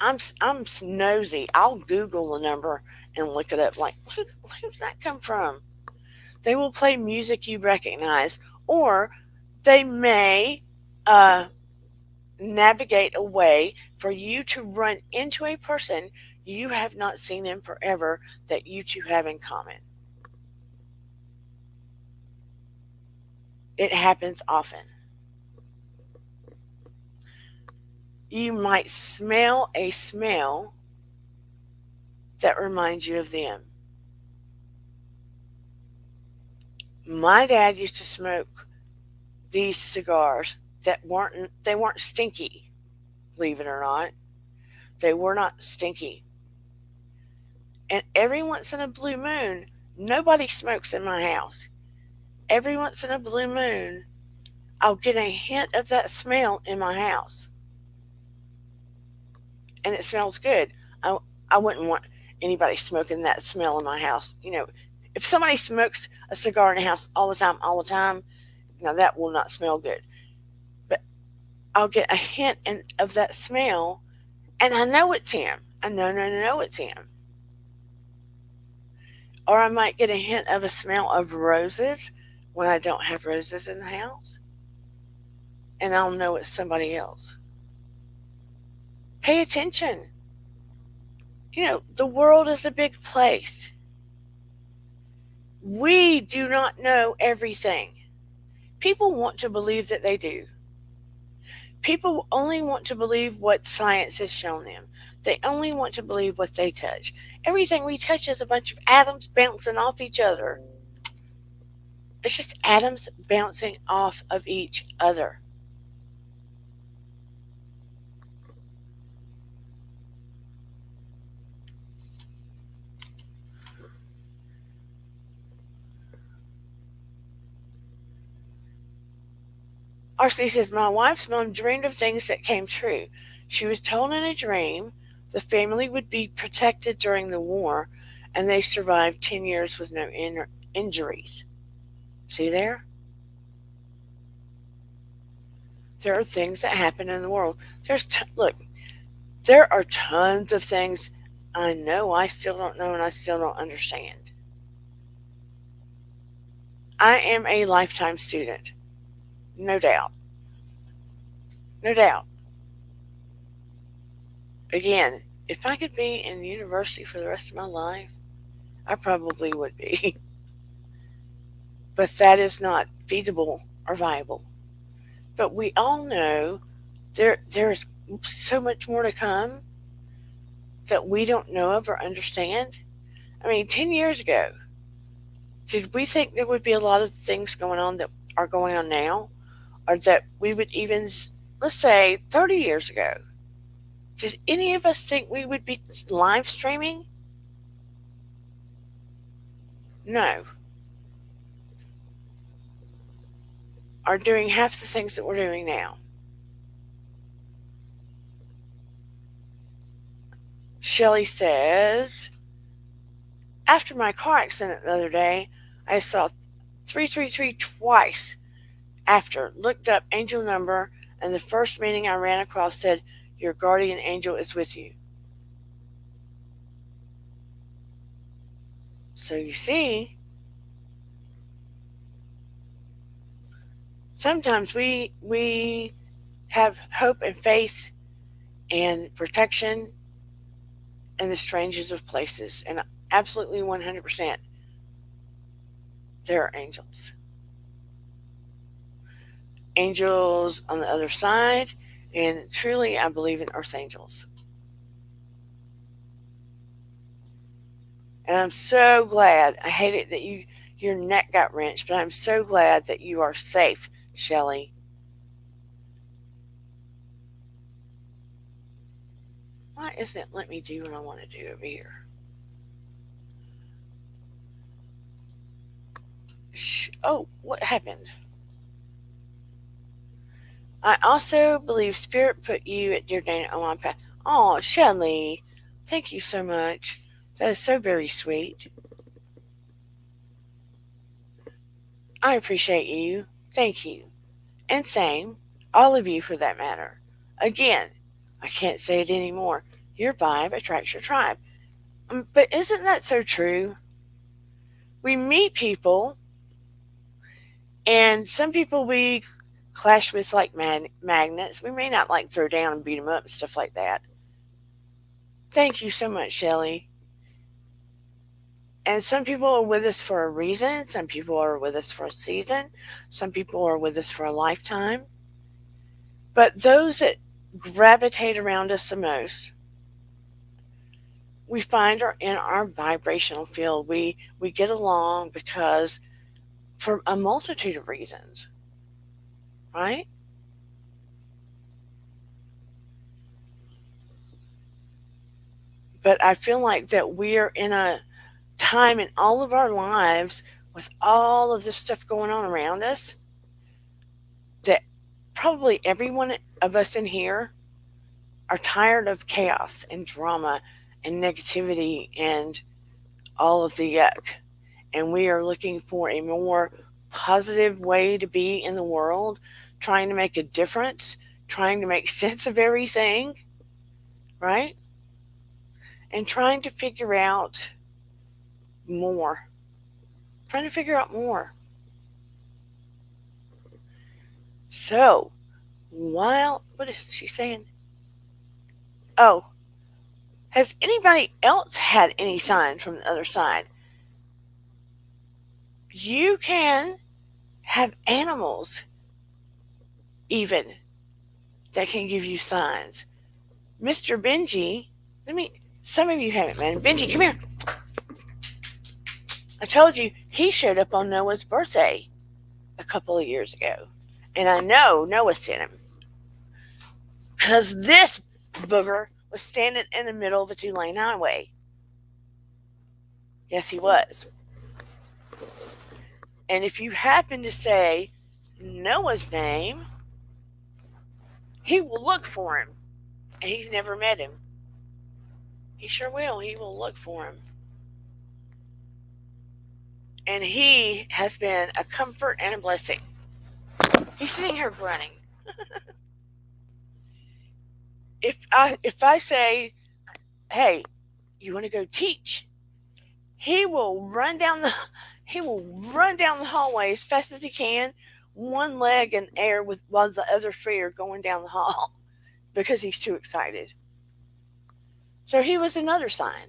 I'm nosy. I'll Google the number and look it up. Like, who's that come from? They will play music you recognize, or they may navigate a way for you to run into a person you have not seen in forever that you two have in common. It happens often. You might smell a smell that reminds you of them. My dad used to smoke these cigars that weren't stinky, believe it or not. They were not stinky. And every once in a blue moon, nobody smokes in my house. Every once in a blue moon, I'll get a hint of that smell in my house. And it smells good. I wouldn't want anybody smoking that smell in my house. If somebody smokes a cigar in the house all the time, now that will not smell good. But I'll get a hint of that smell, and I know it's him. I know it's him. Or I might get a hint of a smell of roses when I don't have roses in the house, and I'll know it's somebody else. Pay attention. The world is a big place. We do not know everything. People want to believe that they do. People only want to believe what science has shown them. They only want to believe what they touch. Everything we touch is a bunch of atoms bouncing off each other. It's just atoms bouncing off of each other. Arseny says, my wife's mom dreamed of things that came true. She was told in a dream the family would be protected during the war, and they survived 10 years with no injuries. See there? There are things that happen in the world. Look, there are tons of things I know I still don't know and I still don't understand. I am a lifetime student. No doubt. No doubt. Again, if I could be in university for the rest of my life, I probably would be. But that is not feasible or viable. But we all know there's so much more to come that we don't know of or understand. 10 years ago, did we think there would be a lot of things going on that are going on now? Or that we would even, let's say, 30 years ago, did any of us think we would be live streaming? No. are doing half the things that we're doing now. Shelley says, after my car accident the other day, I saw 333 twice. After, looked up angel number, and the first meaning I ran across said, your guardian angel is with you. So you see, sometimes we have hope and faith and protection in the strangest of places, and absolutely 100% there are angels. Angels on the other side, and truly I believe in earth angels. And I'm so glad. I hate it that your neck got wrenched, but I'm so glad that you are safe, Shelley. Why isn't it letting me do what I want to do over here? Oh, what happened? I also believe Spirit put you at Dear Dana on my path. Oh, Shelley, thank you so much. That is so very sweet. I appreciate you. Thank you. And same, all of you for that matter. Again, I can't say it anymore. Your vibe attracts your tribe. But isn't that so true? We meet people, and some people we clash with like magnets. We may not like throw down and beat them up and stuff like that. Thank you so much, Shelley. And some people are with us for a reason. Some people are with us for a season. Some people are with us for a lifetime. But those that gravitate around us the most, we find are in our vibrational field. We get along because for a multitude of reasons, right? But I feel like that we're in a time in all of our lives with all of this stuff going on around us that probably every one of us in here are tired of chaos and drama and negativity and all of the yuck. And we are looking for a more positive way to be in the world, trying to make a difference, trying to make sense of everything, right? And trying to figure out more. Trying to figure out more. So, what is she saying? Oh, has anybody else had any sign from the other side? You can have animals even that can give you signs. Mr. Benji, some of you haven't met him. Benji, come here. I told you he showed up on Noah's birthday a couple of years ago. And I know Noah sent him. Because this booger was standing in the middle of a 2-lane highway. Yes, he was. And if you happen to say Noah's name, he will look for him. And he's never met him. He sure will. He will look for him. And he has been a comfort and a blessing. He's sitting here grunting. If I say, hey, you want to go teach? He will run down the hallway as fast as he can, one leg in air while the other three are going down the hall because he's too excited. So he was another sign.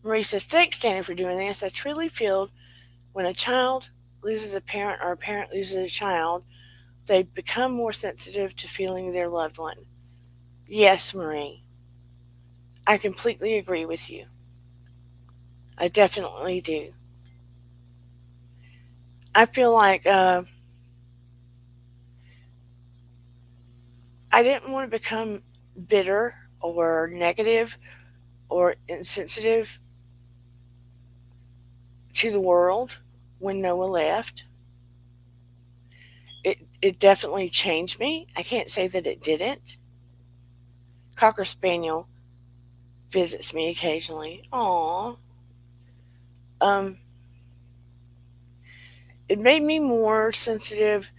Marie says, thanks, Danny, for doing this. I truly feel when a child loses a parent or a parent loses a child, they become more sensitive to feeling their loved one. Yes, Marie. I completely agree with you. I definitely do. I feel like I didn't want to become bitter or negative or insensitive to the world when Noah left. It definitely changed me. I can't say that it didn't. Cocker Spaniel visits me occasionally. Aww. Um, it made me more sensitive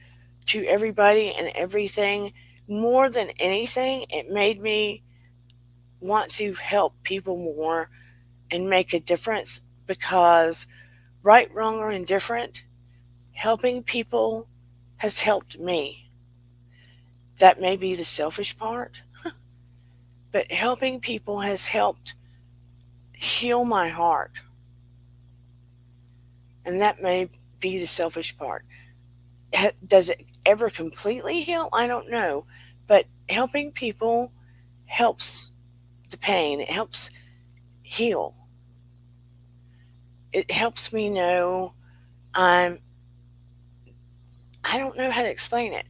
to everybody and everything. More than anything, it made me want to help people more and make a difference because, right, wrong, or indifferent, helping people has helped me. That may be the selfish part, but helping people has helped heal my heart. And that may be the selfish part. Does it ever completely heal? I don't know. But helping people helps the pain, it helps heal. It helps me know I'm, I don't know how to explain it.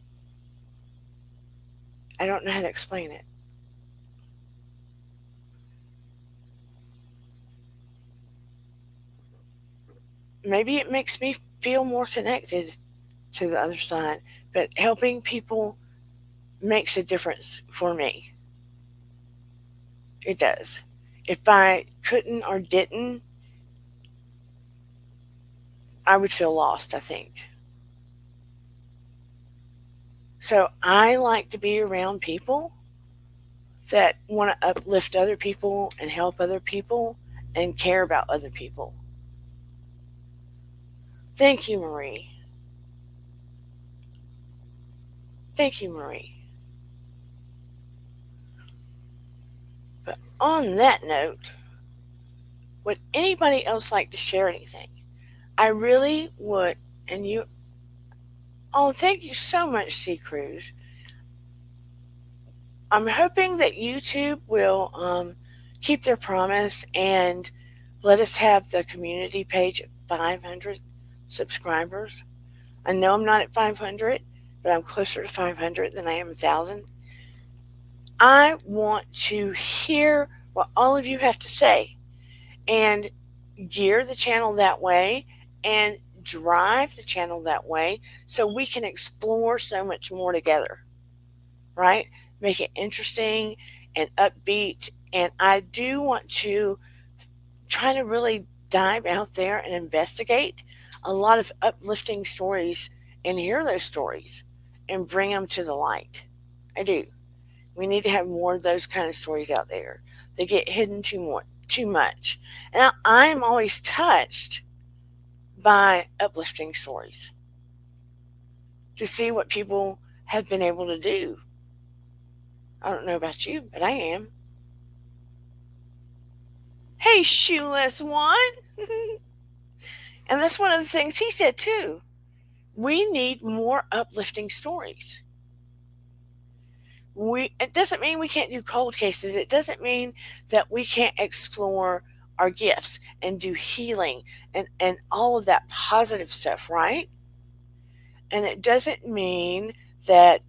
I don't know how to explain it. Maybe it makes me feel more connected to the other side, but helping people makes a difference for me. It does. If I couldn't or didn't, I would feel lost, I think. So I like to be around people that want to uplift other people and help other people and care about other people. Thank you, Marie. Thank you, Marie. But on that note, would anybody else like to share anything? I really would. And you, oh, thank you so much, Sea Cruise. I'm hoping that YouTube will keep their promise and let us have the community page at 500 subscribers. I know I'm not at 500, but I'm closer to 500 than I am 1,000. I want to hear what all of you have to say and gear the channel that way and drive the channel that way so we can explore so much more together, right? Make it interesting and upbeat. And I do want to try to really dive out there and investigate a lot of uplifting stories and hear those stories and bring them to the light. I do. We need to have more of those kind of stories out there. They get hidden too much. And I'm always touched by uplifting stories to see what people have been able to do. I don't know about you, but I am. Hey, shoeless one. And that's one of the things he said too. We need more uplifting stories. It doesn't mean we can't do cold cases. It doesn't mean that we can't explore our gifts and do healing and all of that positive stuff, right? And it doesn't mean that,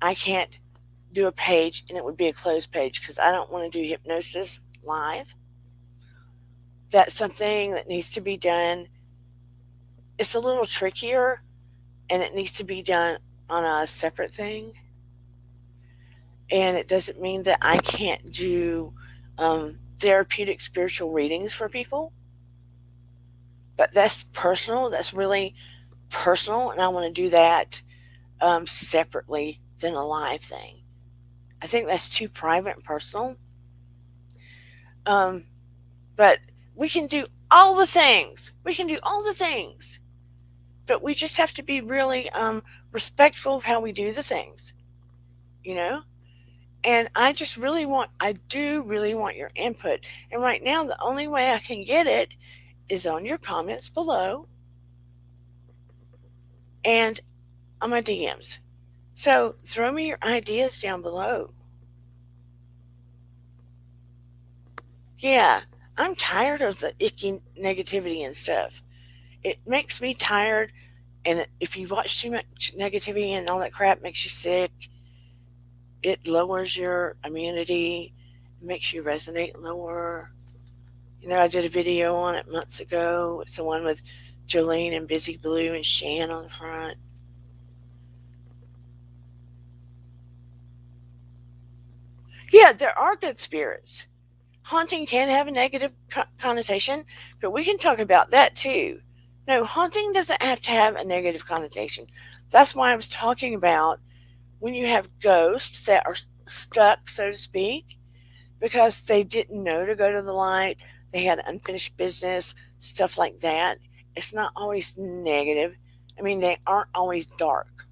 I can't do a page and it would be a closed page because I don't want to do hypnosis live. That's something that needs to be done. It's a little trickier and it needs to be done on a separate thing. And it doesn't mean that I can't do therapeutic spiritual readings for people. But that's personal. That's really personal. And I want to do that separately than a live thing. I think that's too private and personal. But we can do all the things. We can do all the things. But we just have to be really respectful of how we do the things. And I do really want your input. And right now, the only way I can get it is on your comments below and on my DMs. So throw me your ideas down below. Yeah, I'm tired of the icky negativity and stuff. It makes me tired. And if you watch too much negativity and all that crap, makes you sick. It lowers your immunity, it makes you resonate lower. I did a video on it months ago. It's the one with Jolene and Busy Blue and Shan on the front. Yeah, there are good spirits. Haunting can have a negative connotation, but we can talk about that too. No, haunting doesn't have to have a negative connotation. That's why I was talking about when you have ghosts that are stuck, so to speak, because they didn't know to go to the light, they had unfinished business, stuff like that. It's not always negative. I mean, they aren't always dark.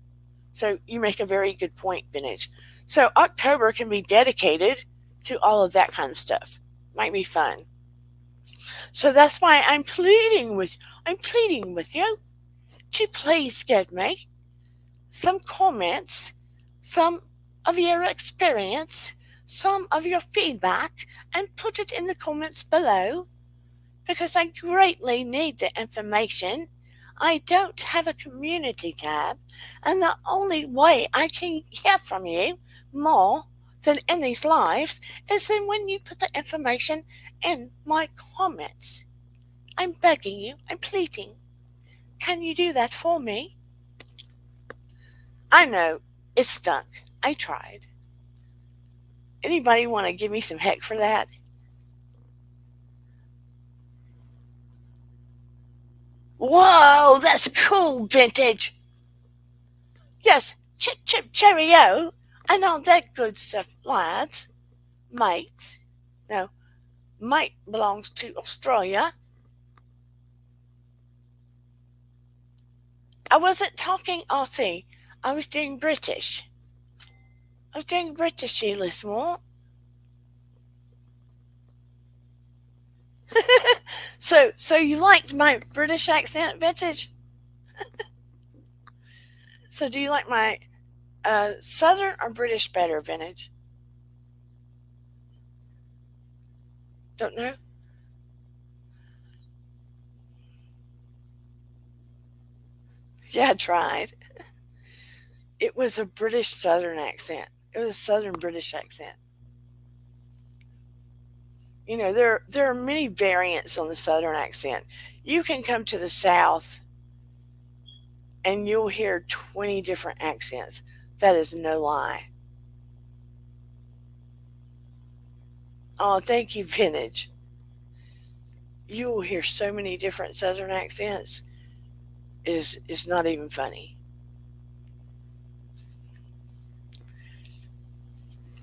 So you make a very good point, Vintage. So October can be dedicated to all of that kind of stuff. Might be fun. So that's why I'm pleading with you to please give me some comments, some of your experience, some of your feedback, and put it in the comments below because I greatly need the information. I don't have a community tab, and the only way I can hear from you more than in these lives is then when you put the information in my comments. I'm begging you, I'm pleading. Can you do that for me? I know, it stunk. I tried. Anybody want to give me some heck for that? Whoa, that's cool, Vintage. Yes, chip chip cheerio, and all that good stuff, lads. Mates. No, mate belongs to Australia. I wasn't talking Aussie. I was doing British. I was doing British, Lismore. So you liked my British accent, Vintage? So do you like my Southern or British better, Vintage? Don't know. Yeah, I tried. It was a British Southern accent. It was a Southern British accent. There are many variants on the Southern accent. You can come to the South and you'll hear 20 different accents. That is no lie. Oh, thank you, Vintage. You will hear so many different Southern accents. It's not even funny.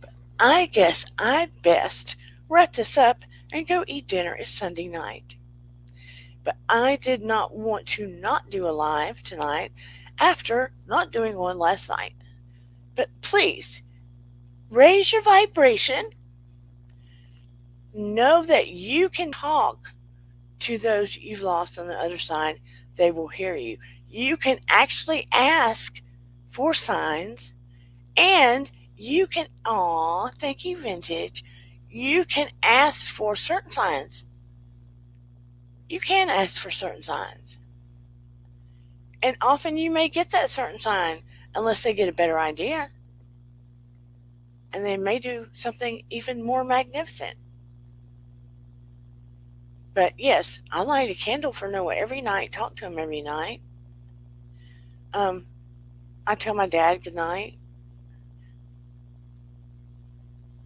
But I guess I'd best wrap this up and go eat dinner. It's Sunday night. But I did not want to not do a live tonight after not doing one last night. But please, raise your vibration. Know that you can talk to those you've lost on the other side. They will hear you. You can actually ask for signs, and you can, thank you, Vintage. You can ask for certain signs. You can ask for certain signs. And often you may get that certain sign unless they get a better idea. And they may do something even more magnificent. But yes, I light a candle for Noah every night, talk to him every night. I tell my dad good night.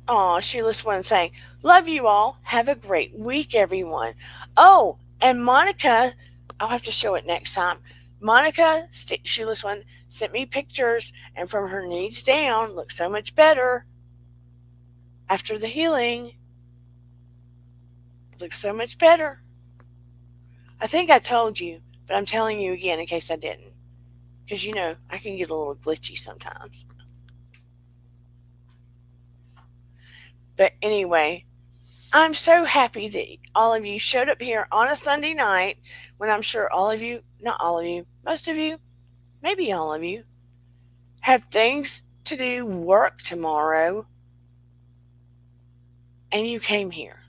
Oh, Sheila's one saying, love you all. Have a great week, everyone. Oh, and Monica, I'll have to show it next time. Monica, Sheila's one, sent me pictures, and from her knees down, looks so much better after the healing. Looks so much better. I think I told you, but I'm telling you again in case I didn't. Because I can get a little glitchy sometimes. But anyway, I'm so happy that all of you showed up here on a Sunday night when I'm sure all of you, not all of you, most of you, maybe all of you, have things to do, work tomorrow, and you came here.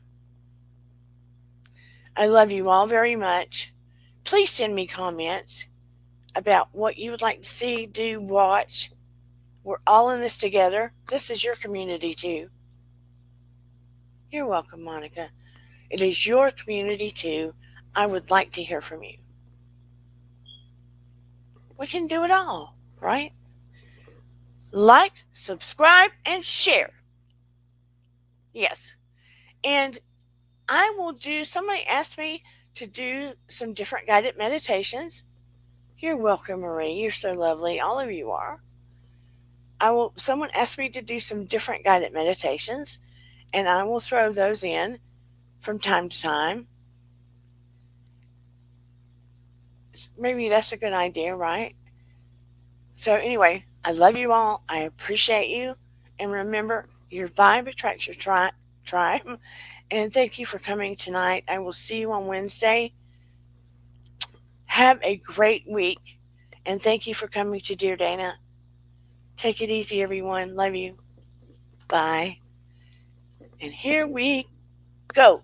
I love you all very much. Please send me comments about what you would like to see, do, watch. We're all in this together. This is your community too. You're welcome, Monica. It is your community too. I would like to hear from you. We can do it all, right? Like, subscribe, and share. Yes. And I will do, somebody asked me to do some different guided meditations. You're welcome, Marie. You're so lovely. All of you are. Someone asked me to do some different guided meditations, and I will throw those in from time to time. Maybe that's a good idea, right? So anyway, I love you all. I appreciate you. And remember, your vibe attracts your tribe. And thank you for coming tonight. I will see you on Wednesday. Have a great week. And thank you for coming to Dear Dana. Take it easy, everyone. Love you. Bye. And here we go.